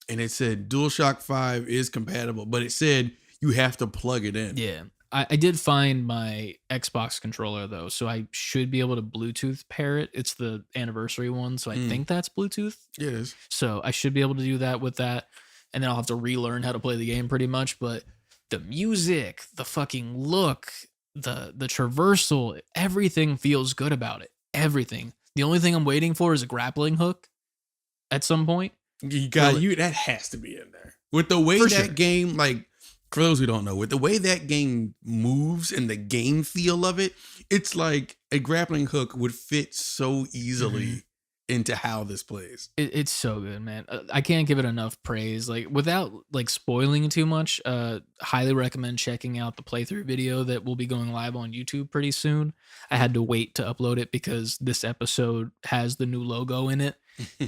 and it said DualShock 5 is compatible, but it said you have to plug it in.
Yeah. I did find my Xbox controller, though, so I should be able to Bluetooth pair it. It's the anniversary one, so I think that's Bluetooth.
It is.
So I should be able to do that with that. And then I'll have to relearn how to play the game pretty much. But the music, the fucking look, the traversal, everything feels good about it. Everything. The only thing I'm waiting for is a grappling hook at some point.
That has to be in there. With the way that game, like, for those who don't know, with the way that game moves and the game feel of it, it's like a grappling hook would fit so easily into how this plays.
It's so good, man. I can't give it enough praise. Like, without like spoiling too much, highly recommend checking out the playthrough video that will be going live on YouTube pretty soon. I had to wait to upload it because this episode has the new logo in it,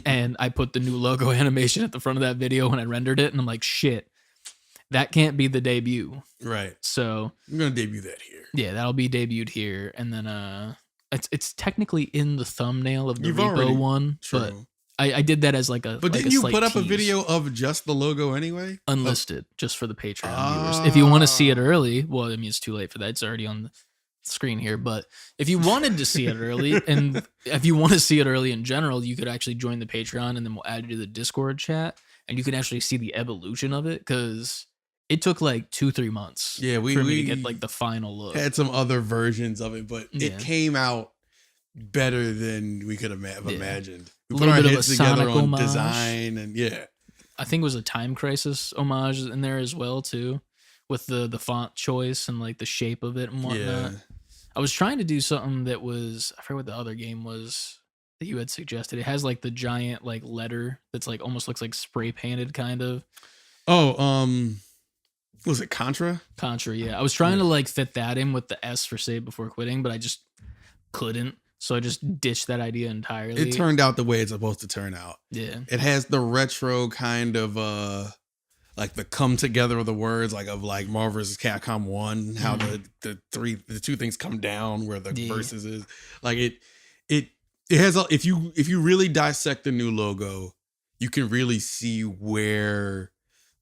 and I put the new logo animation at the front of that video when I rendered it, and I'm like, shit, that can't be the debut.
Right.
So
I'm gonna debut that here.
Yeah, that'll be debuted here, and then it's technically in the thumbnail of the R.E.P.O one, but I did that as like a.
But
like
didn't you put up
tease.
A video of just the logo anyway?
Unlisted, just for the Patreon viewers. If you want to see it early, well, I mean, it's too late for that. It's already on the screen here. But if you wanted to see it early, and if you want to see it early in general, you could actually join the Patreon, and then we'll add you to the Discord chat, and you can actually see the evolution of it, because it took like 2-3 months.
Yeah,
for me to get like the final look.
Had some other versions of it, but it came out better than we could have imagined. We put our heads together on homage. Design, and
I think it was a Time Crisis homage in there as well too, with the font choice and like the shape of it and whatnot. I was trying to do something that was, I forget what the other game was. that you had suggested. It has like the giant like letter that's like almost looks like spray painted kind of.
Oh, was it Contra?
Contra, yeah. I was trying to like fit that in with the S for Save Before Quitting, but I just couldn't. So I just ditched that idea entirely.
It turned out the way it's supposed to turn out.
Yeah.
It has the retro kind of like the come together of the words, like of like Marvel vs. Capcom 1, how the two things come down where the verses is. Like it has if you really dissect the new logo, you can really see where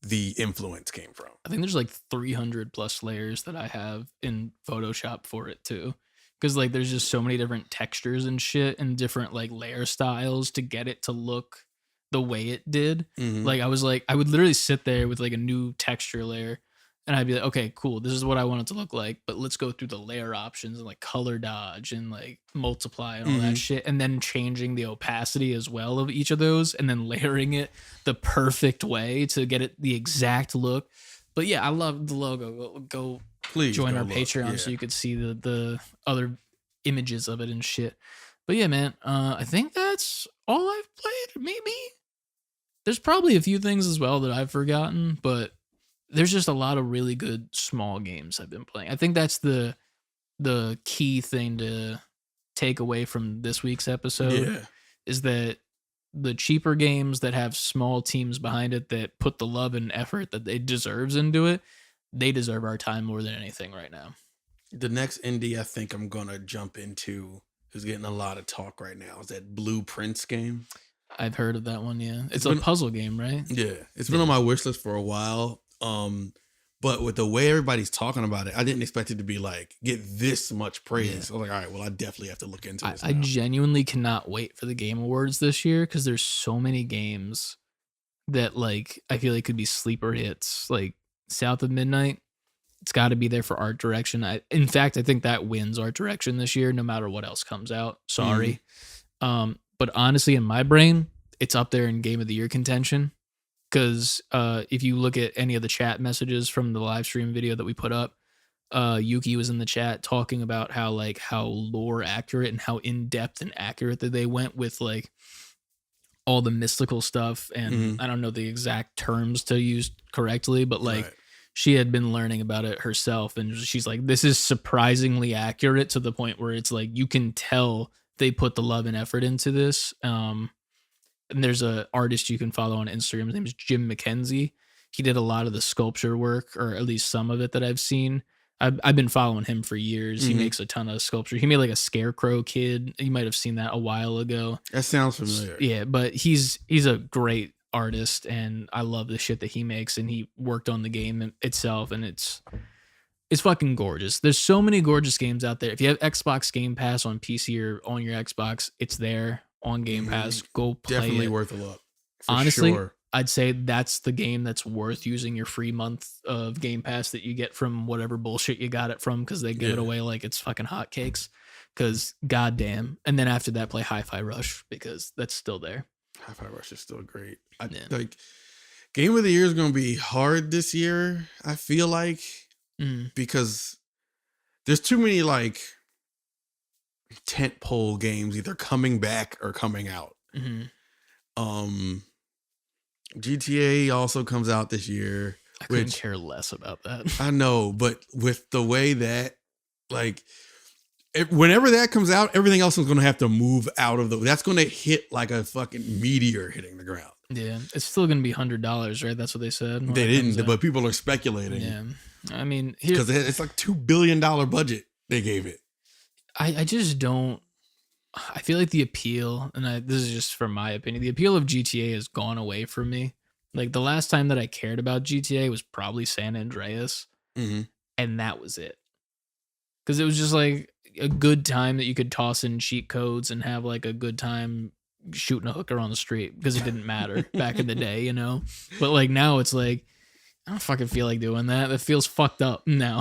the influence came from.
I think there's like 300 plus layers that I have in Photoshop for it too. Because like there's just so many different textures and shit and different like layer styles to get it to look the way it did. Like I would literally sit there with like a new texture layer and I'd be like, okay, cool, this is what I want it to look like, but let's go through the layer options and like color dodge and like multiply and all that shit, and then changing the opacity as well of each of those and then layering it the perfect way to get it the exact look. But yeah, I love the logo. Go
Please
join
go
our
look.
Patreon so you could see the other images of it and shit. But yeah, man, I think that's all I've played. Maybe there's probably a few things as well that I've forgotten, but there's just a lot of really good small games I've been playing. I think that's the key thing to take away from this week's episode is that the cheaper games that have small teams behind it that put the love and effort that they deserves into it, they deserve our time more than anything right now.
The next indie I think I'm gonna jump into is getting a lot of talk right now is that Blueprints game.
I've heard of that one, yeah. It's a puzzle game, right?
Yeah. It's been on my wish list for a while. But with the way everybody's talking about it, I didn't expect it to be like get this much praise. I was like, all right, well, I definitely have to look into this.
I genuinely cannot wait for the Game Awards this year because there's so many games that like I feel like could be sleeper hits. Like South of Midnight, it's got to be there for art direction. In fact, I think that wins art direction this year, no matter what else comes out. Sorry. But honestly, in my brain, it's up there in Game of the Year contention. Because if you look at any of the chat messages from the live stream video that we put up, Yuki was in the chat talking about how lore accurate and how in depth and accurate that they went with like all the mystical stuff. And I don't know the exact terms to use correctly, but like she had been learning about it herself, and she's like, this is surprisingly accurate to the point where it's like you can tell they put the love and effort into this. And there's a artist you can follow on Instagram. His name is Jim McKenzie. He did a lot of the sculpture work, or at least some of it that I've seen. I've been following him for years. He makes a ton of sculpture. He made like a Scarecrow kid. You might have seen that a while ago.
That sounds familiar.
Yeah, but he's a great artist, and I love the shit that he makes. And he worked on the game itself, and it's fucking gorgeous. There's so many gorgeous games out there. If you have Xbox Game Pass on PC or on your Xbox, it's there. On Game Pass, go play
Definitely
it.
Worth a look.
Honestly,
sure.
I'd say that's the game that's worth using your free month of Game Pass that you get from whatever bullshit you got it from, because they give it away like it's fucking hotcakes. Because goddamn, and then after that, play Hi-Fi Rush because that's still there.
Hi-Fi Rush is still great. Like Game of the Year is going to be hard this year. I feel like because there's too many like tentpole games either coming back or coming out. GTA also comes out this year.
I couldn't care less about that.
I know, but with the way that like whenever that comes out, everything else is going to have to move out of that's going to hit like a fucking meteor hitting the ground.
Yeah, it's still going to be $100, right? That's what they said.
They didn't, but people are speculating.
Yeah, I mean,
because it's like $2 billion budget they gave it.
I just don't. I feel like the appeal, and this is just from my opinion, the appeal of GTA has gone away from me. Like the last time that I cared about GTA was probably San Andreas, and that was it. Because it was just like a good time that you could toss in cheat codes and have like a good time shooting a hooker on the street because it didn't matter back in the day, you know? But like now it's like, I don't fucking feel like doing that. That feels fucked up now.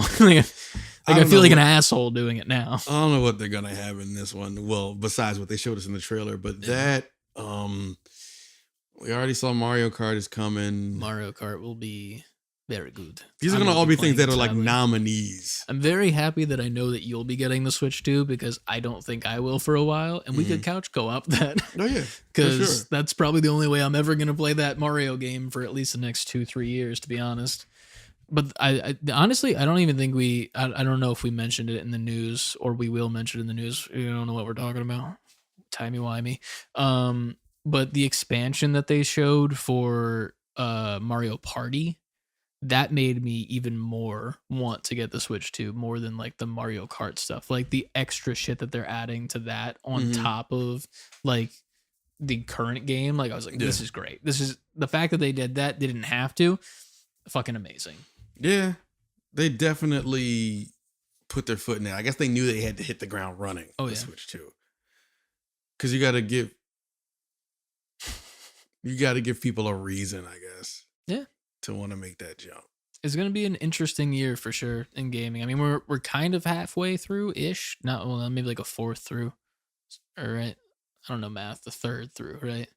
I feel like an asshole doing it now.
I don't know what they're gonna have in this one. Well, besides what they showed us in the trailer, but that we already saw Mario Kart is coming.
Mario Kart will be Very good.
These are going to all be things that are like nominees.
I'm very happy that I know that you'll be getting the Switch too, because I don't think I will for a while, and we could couch co-op that.
Oh yeah,
because that's probably the only way I'm ever going to play that Mario game for at least the next 2-3 years, to be honest. But I honestly, I don't even think I don't know if we mentioned it in the news, or we will mention it in the news. You don't know what we're talking about. Timey-wimey. But the expansion that they showed for Mario Party, that made me even more want to get the Switch 2, more than like the Mario Kart stuff. Like the extra shit that they're adding to that on top of like the current game. Like I was like, this is great. This is the fact that they did that, they didn't have to. Fucking amazing.
Yeah, they definitely put their foot in it. I guess they knew they had to hit the ground running. The Switch 2. Because you got to give people a reason, I guess.
Yeah. To
want to make that jump.
It's going to be an interesting year for sure in gaming. I mean, we're kind of halfway through ish. Not maybe like a fourth through. All right. I don't know math. The third through, right?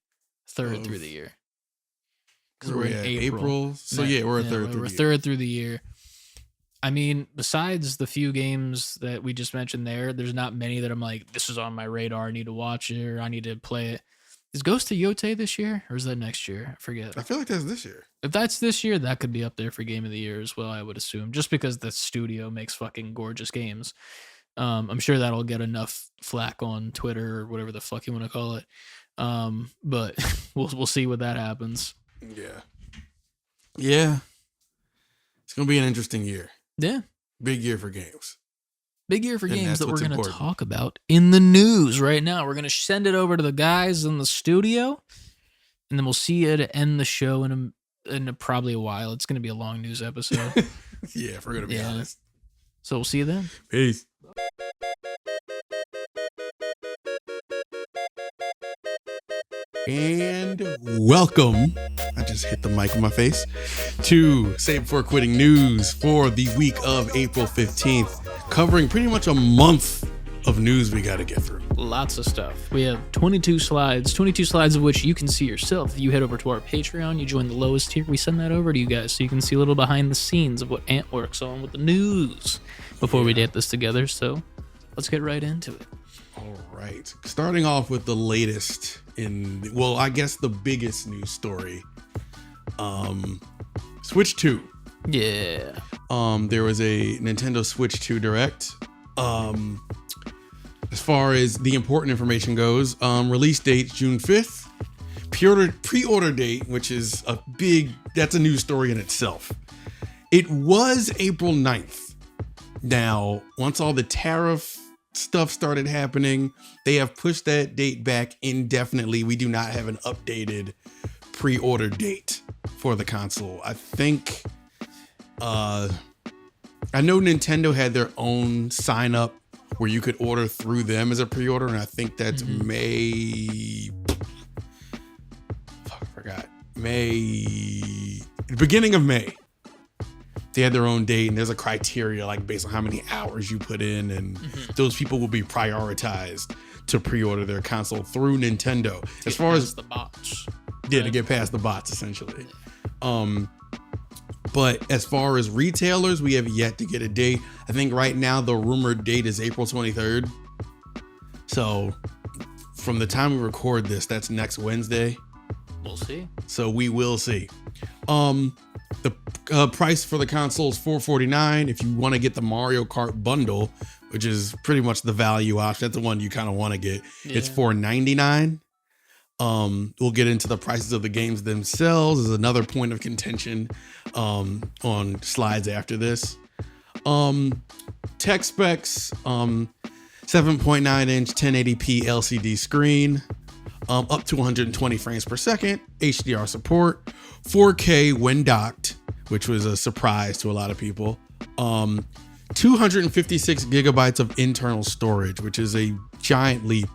Third through the year. Because we're in April.
So yeah, we're a third through.
We're third through the year. I mean, besides the few games that we just mentioned there's not many that I'm like, this is on my radar. I need to watch it or I need to play it. Is Ghost of Yotei this year or is that next year? I forget.
I feel like that's this year.
If that's this year, that could be up there for Game of the Year as well, I would assume. Just because the studio makes fucking gorgeous games. I'm sure that'll get enough flack on Twitter or whatever the fuck you want to call it. But we'll see what that happens.
Yeah. Yeah. It's going to be an interesting year.
Yeah.
Big year for games.
Big year for games that we're going to talk about in the news right now. We're going to send it over to the guys in the studio, and then we'll see you to end the show in probably a while. It's going to be a long news episode.
Yeah, if we're going to be honest.
So we'll see you then.
Peace. And welcome, I just hit the mic with my face, to Save Before Quitting News for the week of April 15th, covering pretty much a month of news we got to get through.
Lots of stuff. We have 22 slides of which you can see yourself. If you head over to our Patreon, you join the lowest tier, we send that over to you guys so you can see a little behind the scenes of what Ant works on with the news before we get this together. So let's get right into it.
All right. Starting off with the latest I guess the biggest news story. Switch 2.
Yeah.
There was a Nintendo Switch 2 Direct. As far as the important information goes, release date June 5th. Pre-order date, which is that's a news story in itself. It was April 9th. Now, once all the tariff stuff started happening, they have pushed that date back indefinitely. We do not have an updated pre-order date for the console. I think I know Nintendo had their own sign up where you could order through them as a pre-order, and I think that's beginning of May. They had their own date, and there's a criteria like based on how many hours you put in, and those people will be prioritized to pre-order their console through Nintendo. As far as
the bots,
to get past the bots, essentially. But as far as retailers, we have yet to get a date. I think right now the rumored date is April 23rd. So from the time we record this, that's next Wednesday.
We'll see.
So we will see. The price for the console is $449. If you want to get the Mario Kart bundle, which is pretty much the value option, that's the one you kind of want to get. Yeah. It's $499. We'll get into the prices of the games themselves as another point of contention on slides after this. Tech specs, 7.9 inch 1080p LCD screen, up to 120 frames per second, HDR support, 4K when docked, which was a surprise to a lot of people. 256 gigabytes of internal storage, which is a giant leap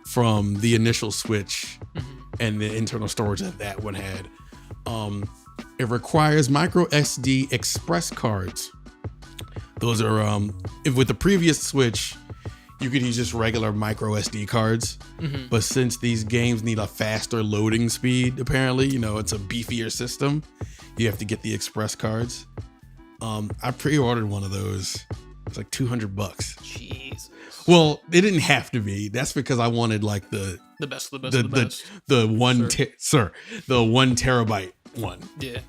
from the initial Switch and the internal storage that one had. It requires micro SD express cards. Those are with the previous Switch, you could use just regular micro SD cards, but since these games need a faster loading speed, apparently, it's a beefier system, You have to get the express cards. I pre-ordered one of those. It's like $200.
Jesus.
Well, it didn't have to be. That's because I wanted like the
best of the best.
The 1 terabyte one.
Yeah.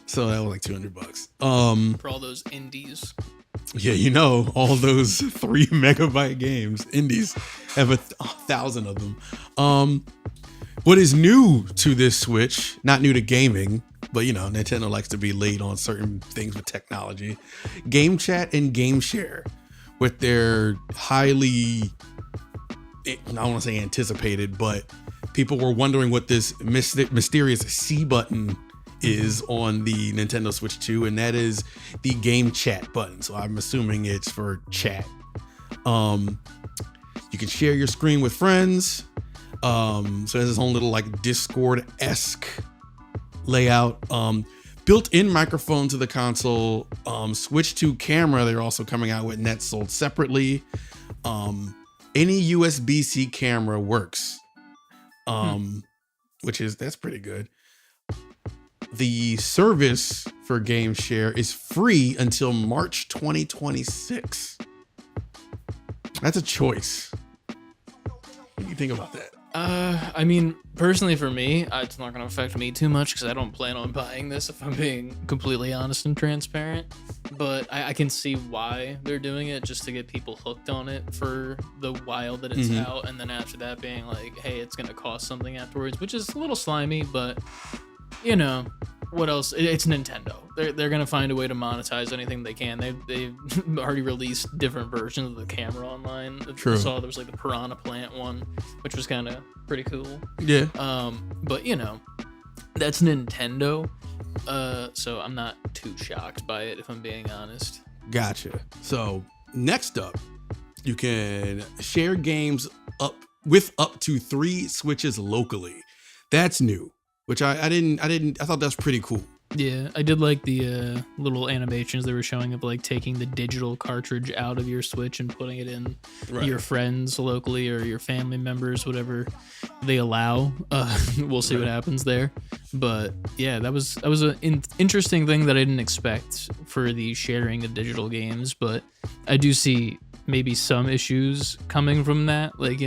So that was like $200.
For all those indies.
Yeah, all those 3 megabyte games. Indies have 1,000 of them. What is new to this Switch, not new to gaming, but Nintendo likes to be late on certain things with technology. Game chat and game share with their highly, I don't want to say anticipated, but people were wondering what this mysterious C button is on the Nintendo Switch 2, and that is the game chat button. So I'm assuming it's for chat. You can share your screen with friends. So it has its own little like Discord-esque layout. Built-in microphone to the console. Switch to camera. They're also coming out with nets sold separately. Any USB-C camera works. That's pretty good. The service for Game Share is free until March 2026. That's a choice. What do you think about that?
I mean, personally for me, it's not going to affect me too much because I don't plan on buying this, if I'm being completely honest and transparent. But I can see why they're doing it, just to get people hooked on it for the while that it's out, and then after that being like, hey, it's going to cost something afterwards, which is a little slimy, but what else? It's Nintendo. They're gonna find a way to monetize anything they can. They've already released different versions of the camera online.
True.
I saw there was like the Piranha Plant one, which was kind of pretty cool.
Yeah.
But that's Nintendo. So I'm not too shocked by it, if I'm being honest.
Gotcha. So next up, you can share games with up to 3 Switches locally. That's new. Which I thought that was pretty cool.
Yeah, I did like the little animations they were showing of like taking the digital cartridge out of your Switch and putting it in your friends locally or your family members, whatever they allow. We'll see what happens there. But yeah, that was an interesting thing that I didn't expect for the sharing of digital games. But I do see maybe some issues coming from that. Like,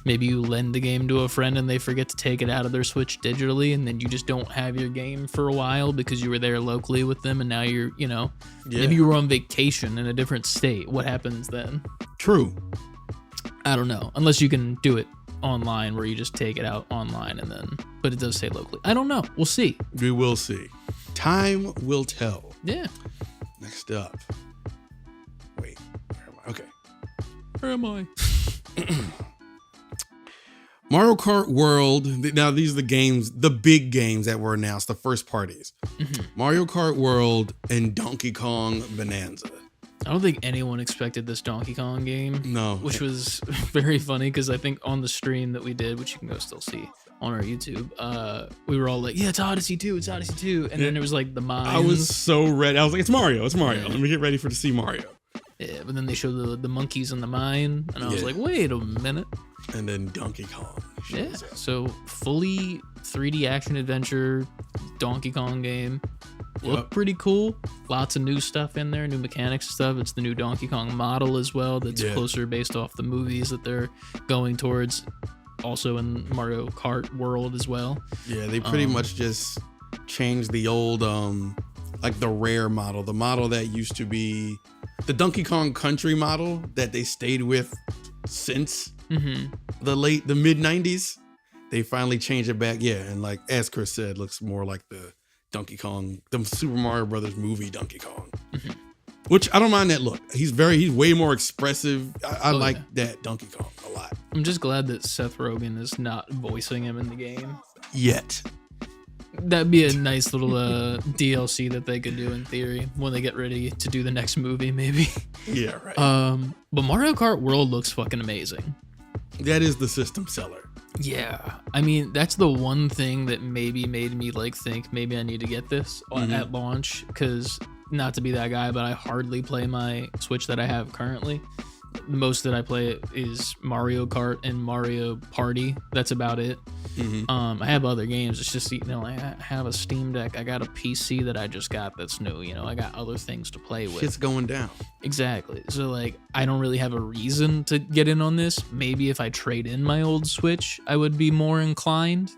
maybe you lend the game to a friend and they forget to take it out of their Switch digitally, and then you just don't have your game for a while because you were there locally with them, and now you're, maybe you were on vacation in a different state. What happens then?
True.
I don't know. Unless you can do it online where you just take it out online but it does say locally. I don't know. We'll see.
We will see. Time will tell.
Yeah.
Next up. Wait. Where am I? Okay.
Where am I?
Mario Kart World. Now, these are the big games that were announced, the first parties. Mario Kart World and Donkey Kong Bonanza.
I don't think anyone expected this Donkey Kong game.
No.
Which was very funny because I think on the stream that we did, which you can go still see on our YouTube, we were all like, yeah, it's Odyssey 2, it's Odyssey 2. And then there was like the mines.
I was so ready. I was like, it's Mario. Yeah. Let me get ready to see Mario.
Yeah, but then they showed the monkeys in the mine, and I was like, wait a minute.
And then Donkey Kong.
Yeah, so fully 3D action adventure Donkey Kong game. Looked pretty cool. Lots of new stuff in there, new mechanics and stuff. It's the new Donkey Kong model as well that's closer based off the movies that they're going towards. Also in Mario Kart World as well. Yeah,
they pretty much just changed the old, like the rare model. The model that used to be the Donkey Kong Country model that they stayed with since the mid 90s. They finally changed it back. Yeah, and like as Chris said, looks more like the Donkey Kong, the Super Mario Brothers movie Donkey Kong. Which I don't mind that look. He's way more expressive. I like that Donkey Kong a lot.
I'm just glad that Seth Rogen is not voicing him in the game.
Yet.
That'd be a nice little DLC that they could do in theory when they get ready to do the next movie, maybe.
Yeah, right.
But Mario Kart World looks fucking amazing.
That is the system seller.
Yeah, I mean, that's the one thing that maybe made me like think maybe I need to get this at launch, because not to be that guy, but I hardly play my Switch that I have currently. most that I play is Mario Kart and Mario Party. That's about it. I have other games. It's just, I have a Steam Deck. I got a PC that I just got that's new. I got other things to play with.
Shit's going down.
Exactly. So like, I don't really have a reason to get in on this. Maybe if I trade in my old Switch, I would be more inclined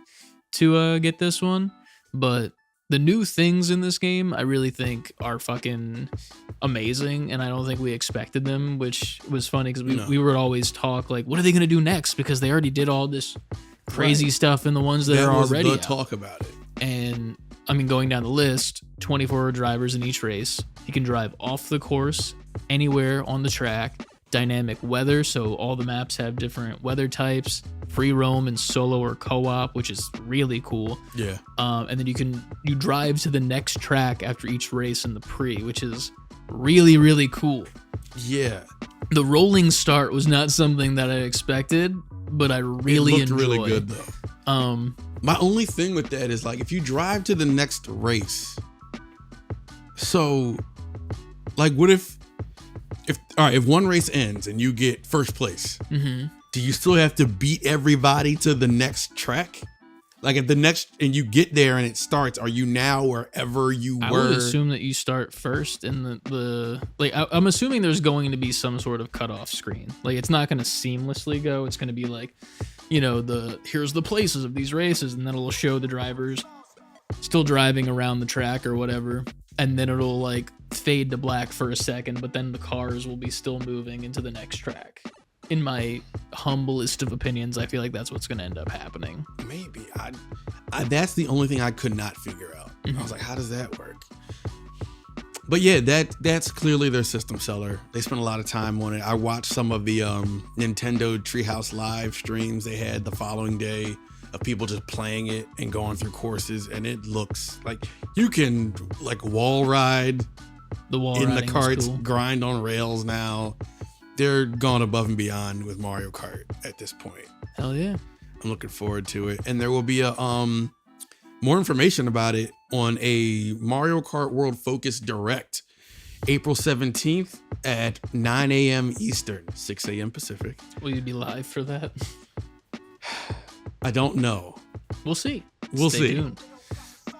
to get this one. But the new things in this game, I really think are fucking amazing, and I don't think we expected them, which was funny because we would always talk like, what are they going to do next? Because they already did all this crazy stuff in the ones that are already out.
Talk about it.
And I mean, going down the list, 24 drivers in each race. You can drive off the course, anywhere on the track. Dynamic weather, so all the maps have different weather types. Free roam and solo or co-op, which is really cool.
Yeah.
And then you drive to the next track after each race in the pre, which is really, really cool.
Yeah.
The rolling start was not something that I expected, but I really enjoyed.
It looked really good though. My only thing with that is like, if you drive to the next race, so like, what if one race ends and you get first place, do you still have to beat everybody to the next track? Like at the next, and you get there and it starts, are you now wherever you were?
I would assume that you start first in the like, I'm assuming there's going to be some sort of cutoff screen. Like it's not going to seamlessly go. It's going to be like, here's the places of these races, and then it'll show the drivers still driving around the track or whatever. And then it'll like fade to black for a second, but then the cars will be still moving into the next track. In my humblest of opinions, I feel like that's what's going to end up happening.
Maybe. I that's the only thing I could not figure out. I was like, how does that work? But yeah, that's clearly their system seller. They spent a lot of time on it. I watched some of the Nintendo Treehouse live streams they had the following day of people just playing it and going through courses, and it looks like you can like wall ride in the carts, cool. Grind on rails now. They're gone above and beyond with Mario Kart at this point.
Hell yeah.
I'm looking forward to it. And there will be a more information about it on a Mario Kart World Focus Direct, April 17th at 9 a.m. Eastern, 6 a.m. Pacific.
Will you be live for that?
I don't know.
We'll see.
We'll
Stay
see.
Tuned.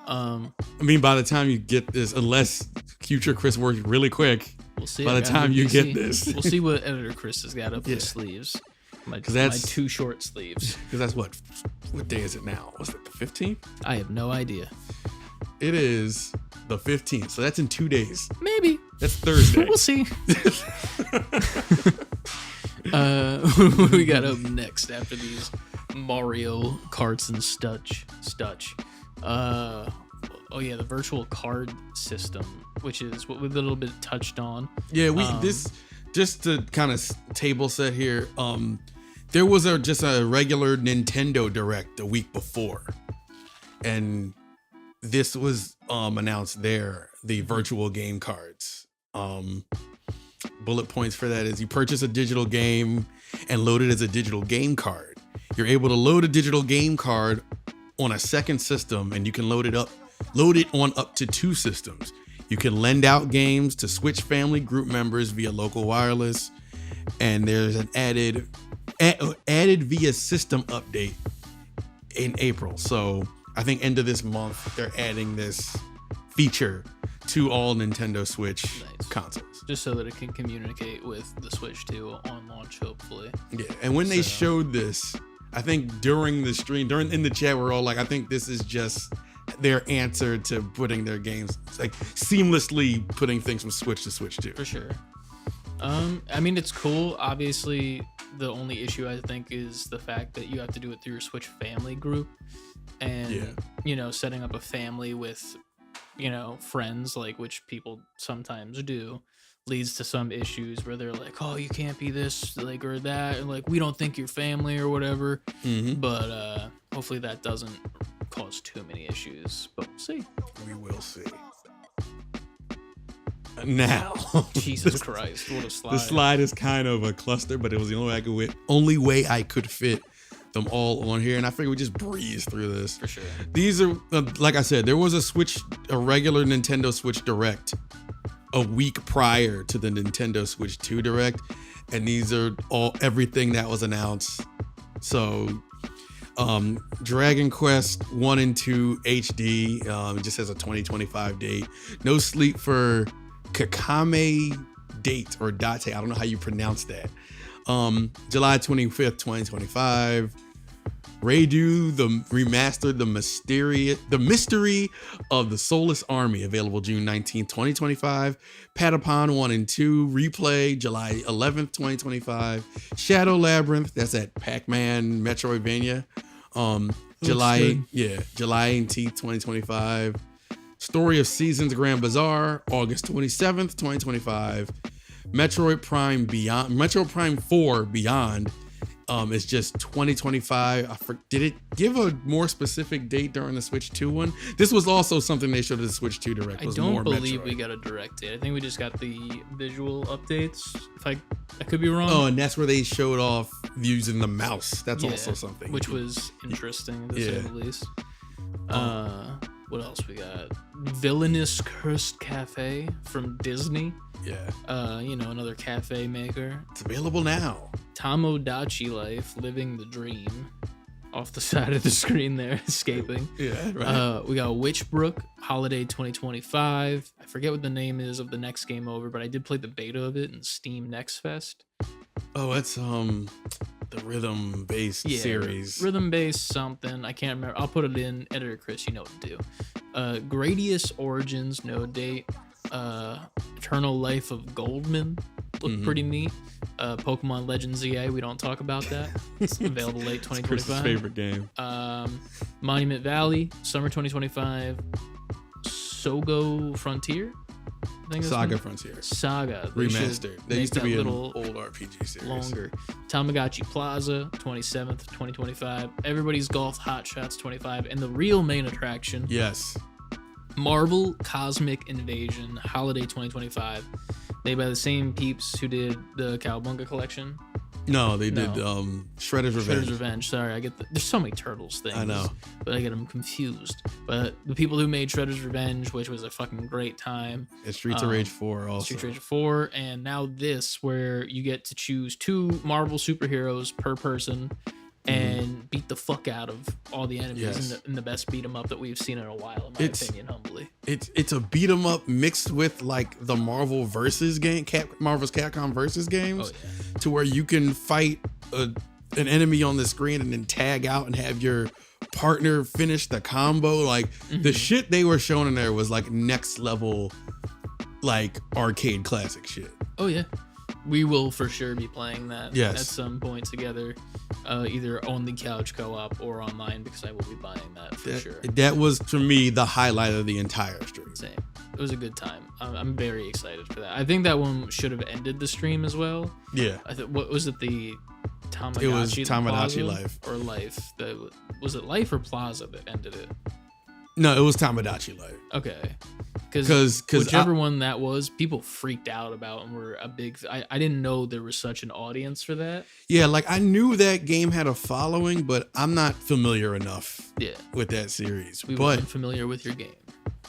I mean, by the time you get this, unless future Chris works really quick,
we'll see.
By the time you get this,
we'll see what editor Chris has got up his sleeves. My two short sleeves.
Because that's what day is it now? Was it the 15th?
I have no idea.
It is the 15th, so that's in 2 days.
Maybe.
That's Thursday.
We'll see. What we got up next after these Mario Karts and Stutch. Oh yeah, the virtual card system, which is what we've a little bit touched on.
Yeah, this just to kind of table set here. There was just a regular Nintendo Direct a week before, and this was announced there. The virtual game cards. Bullet points for that is you purchase a digital game and load it as a digital game card. You're able to load a digital game card on a second system, and you can load it on up to 2 systems. You can lend out games to Switch family group members via local wireless, and there's an added via system update in April. So I think end of this month they're adding this feature to all Nintendo Switch consoles.
Just so that it can communicate with the Switch 2 on launch, hopefully.
Yeah, and when they showed this, I think during the stream, in the chat, we're all like, I think this is just their answer to putting their games, like seamlessly putting things from Switch to Switch 2.
For sure. I mean, it's cool. Obviously, the only issue I think is the fact that you have to do it through your Switch family group. And, setting up a family with, friends, like which people sometimes do, leads to some issues where they're like, oh, you can't be this, like, or that, and like, we don't think you're family or whatever. But hopefully that doesn't cause too many issues, but we'll see.
We will see. Now,
Jesus Christ, what a slide.
The slide is kind of a cluster, but it was the only way I could fit them all on here, and I figured we just breeze through this.
For sure.
These are, like I said, there was a regular Nintendo Switch Direct a week prior to the Nintendo Switch 2 Direct. and these are everything that was announced. So Dragon Quest 1 and 2 HD, it just has a 2025 date. No Sleep for Kakame Date or Date. I don't know how you pronounce that. July 25th, 2025. Raidu, the remastered, the mystery of the Soulless Army, available June 19th, 2025. Patapon 1 and 2 replay, July 11th, 2025. Shadow Labyrinth, that's at Pac-Man Metroidvania. July 18th, 2025. Story of Seasons Grand Bazaar, August 27th, 2025. Metroid Prime 4 Beyond. It's just 2025. Did it give a more specific date during the Switch 2 one? This was also something they showed at the Switch 2 Direct.
I don't believe we got a direct date. I think we just got the visual updates. If I could be wrong.
Oh, and that's where they showed off using the mouse. That's also something.
Which was interesting, to say the least. What else we got? Villainous Cursed Cafe from Disney.
Yeah.
Another cafe maker.
It's available now.
Tomodachi Life, Living the Dream. Off the side of the screen there, escaping.
Yeah, right.
We got Witchbrook, Holiday 2025. I forget what the name is of the next game over, but I did play the beta of it in Steam Next Fest.
Oh, it's the rhythm-based series.
Rhythm-based something. I can't remember. I'll put it in. Editor Chris, you know what to do. Gradius Origins, no date. Eternal Life of Goldman looked pretty neat. Pokemon Legends EA, we don't talk about that. It's available late 2025.
Chris's favorite game.
Monument Valley, summer 2025. Sogo Frontier.
Saga Frontier.
Saga.
Remastered. They used to be an old RPG series.
Longer. Tamagotchi Plaza, 27th, 2025. Everybody's Golf Hot Shots, 25. And the real main attraction.
Yes.
Marvel Cosmic Invasion, Holiday 2025. Made by the same peeps who did the Cowabunga collection.
No, they did Shredder's Revenge.
Shredder's Revenge. Sorry, there's so many Turtles things.
I know,
but I get them confused. But the people who made Shredder's Revenge, which was a fucking great time,
and Streets of Rage 4 also.
Streets of Rage 4, and now this, where you get to choose 2 Marvel superheroes per person and beat the fuck out of all the enemies in the best beat 'em up that we've seen in a while, in my opinion, humbly.
It's a beat 'em up mixed with like the Marvel versus game, Marvel's Capcom versus games, to where you can fight an enemy on the screen and then tag out and have your partner finish the combo. Like the shit they were showing in there was like next level, like arcade classic shit.
Oh yeah. We will for sure be playing that at some point together, either on the couch co-op or online, because I will be buying that for sure. That
was, for me, the highlight of the entire stream.
Same. It was a good time. I'm very excited for that. I think that one should have ended the stream as well.
Yeah.
What was it? The Tamagotchi?
It was Tamagotchi Life.
Or Life. Was it Life or Plaza that ended it?
No, it was Tamagotchi Life.
Okay. Because whichever one that was, people freaked out about and were a big. I didn't know there was such an audience for that.
Yeah, like I knew that game had a following, but I'm not familiar enough. With that series.
We weren't familiar with your game.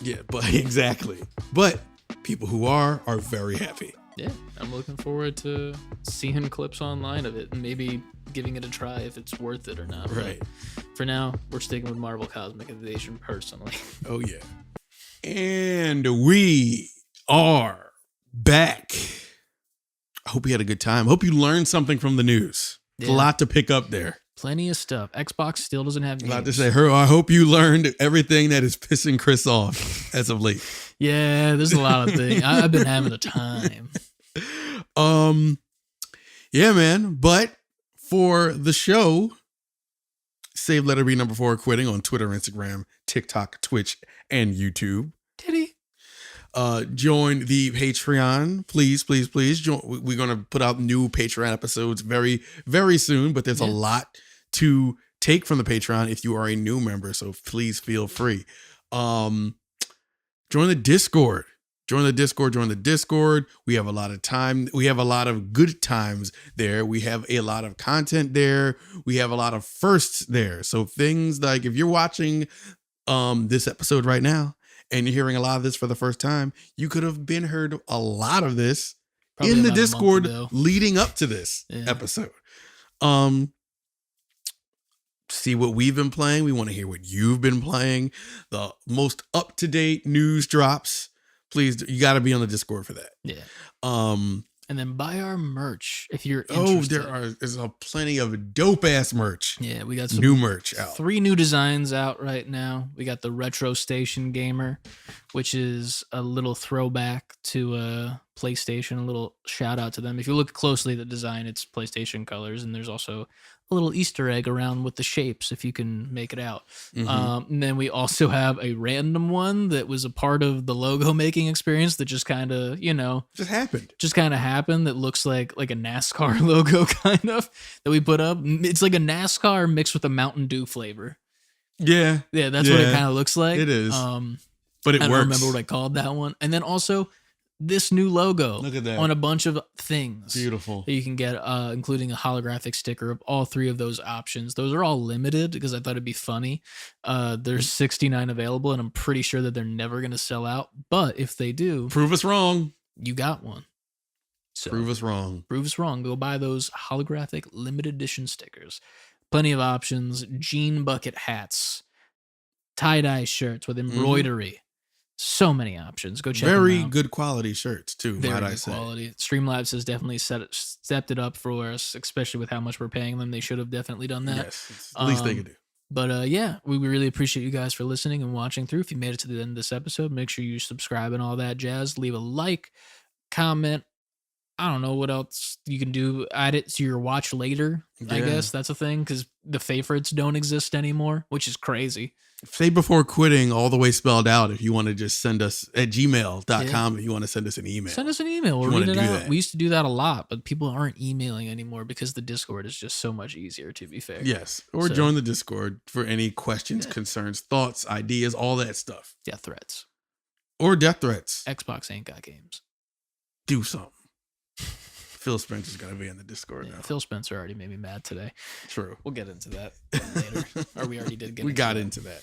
Yeah, but exactly. But people who are very happy.
Yeah, I'm looking forward to seeing clips online of it and maybe giving it a try if it's worth it or not.
Right.
But for now, we're sticking with Marvel Cosmic Invasion personally.
Oh yeah. And we are back. I hope you had a good time. Hope you learned something from the news. Yeah. A lot to pick up there.
Plenty of stuff. Xbox still doesn't have games.
About to say, I hope you learned everything that is pissing Chris off as of late.
Yeah, there's a lot of things. I've been having a time.
Yeah, man. But for the show, save letter B number 4 quitting on Twitter, Instagram, TikTok, Twitch, and YouTube.
Titty.
Join the Patreon. Please join. We're going to put out new Patreon episodes very, very soon, but there's a lot to take from the Patreon if you are a new member. So please feel free. Join the Discord. Join the Discord. We have a lot of time. We have a lot of good times there. We have a lot of content there. We have a lot of firsts there. So things like if you're watching this episode right now and you're hearing a lot of this for the first time, you could have heard a lot of this
Probably
in the
about a month
Discord
ago.
leading up to this episode. See what we've been playing. We want to hear what you've been playing. The most up-to-date news drops. Please, you got to be on the Discord for that.
Yeah. And then buy our merch if you're interested.
There's plenty of dope ass merch.
Yeah, we got some
new merch out.
3 new designs out right now. We got the Retro Station Gamer, which is a little throwback to PlayStation. A little shout out to them. If you look closely at the design, it's PlayStation colors, and there's also a little Easter egg around with the shapes if you can make it out. And then we also have a random one that was a part of the logo making experience that just kind of, just kind of happened. That looks like a NASCAR logo kind of that we put up. It's like a NASCAR mixed with a Mountain Dew flavor.
Yeah,
that's what it kind of looks like.
It is. But it works. I don't remember
what I called that one. And then also this new logo.
Look at that.
On a bunch of things.
Beautiful.
That you can get, including a holographic sticker of all 3 of those options. Those are all limited because I thought it'd be funny. There's 69 available, and I'm pretty sure that they're never going to sell out. But if they do,
prove us wrong.
You got one. So
prove us wrong.
Prove us wrong. Go buy those holographic limited edition stickers. Plenty of options. Jean bucket hats, tie-dye shirts with embroidery. So many options. Go check them out.
Very good quality shirts too.
Very good quality. Streamlabs has definitely stepped it up for us, especially with how much we're paying them. They should have definitely done that.
Yes, it's the least they could do.
But yeah, we really appreciate you guys for listening and watching through. If you made it to the end of this episode, make sure you subscribe and all that jazz. Leave a like, comment. I don't know what else you can do. Add it to your watch later. I guess that's a thing because the favorites don't exist anymore, which is crazy.
Say before quitting, all the way spelled out. If you want to just send us at gmail.com, if you want to send us an email.
Send us an email. We'll read it out. We used to do that a lot, but people aren't emailing anymore because the Discord is just so much easier, to be fair.
Yes. Or join the Discord for any questions, concerns, thoughts, ideas, all that stuff.
Death threats.
Or death threats.
Xbox ain't got games.
Do something. Phil Spencer's got to be in the Discord now.
Phil Spencer already made me mad today.
True.
We'll get into that later. Or we already did get
we got into that.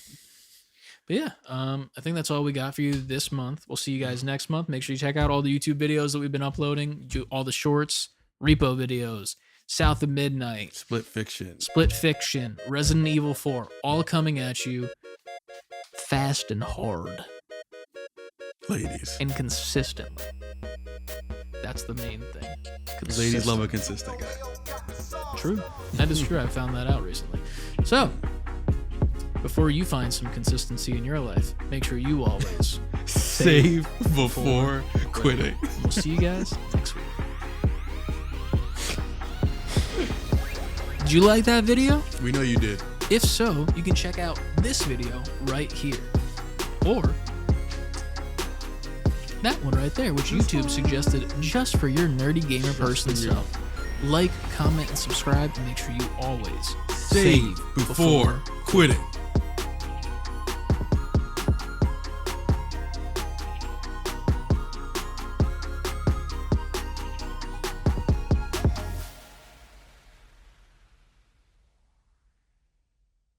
But yeah, I think that's all we got for you this month. We'll see you guys next month. Make sure you check out all the YouTube videos that we've been uploading, all the shorts, R.E.P.O videos, South of Midnight,
Split Fiction,
Resident Evil 4, all coming at you fast and hard.
Ladies.
And consistently. That's the main thing.
Ladies love a consistent guy.
True. That is true. I found that out recently. So, before you find some consistency in your life, make sure you always
save before quitting.
We'll see you guys next week. Did you like that video?
We know you did.
If so, you can check out this video right here. Or that one right there, which YouTube suggested just for your nerdy gamer person self. Like, comment, and subscribe, and make sure you always
save before quitting.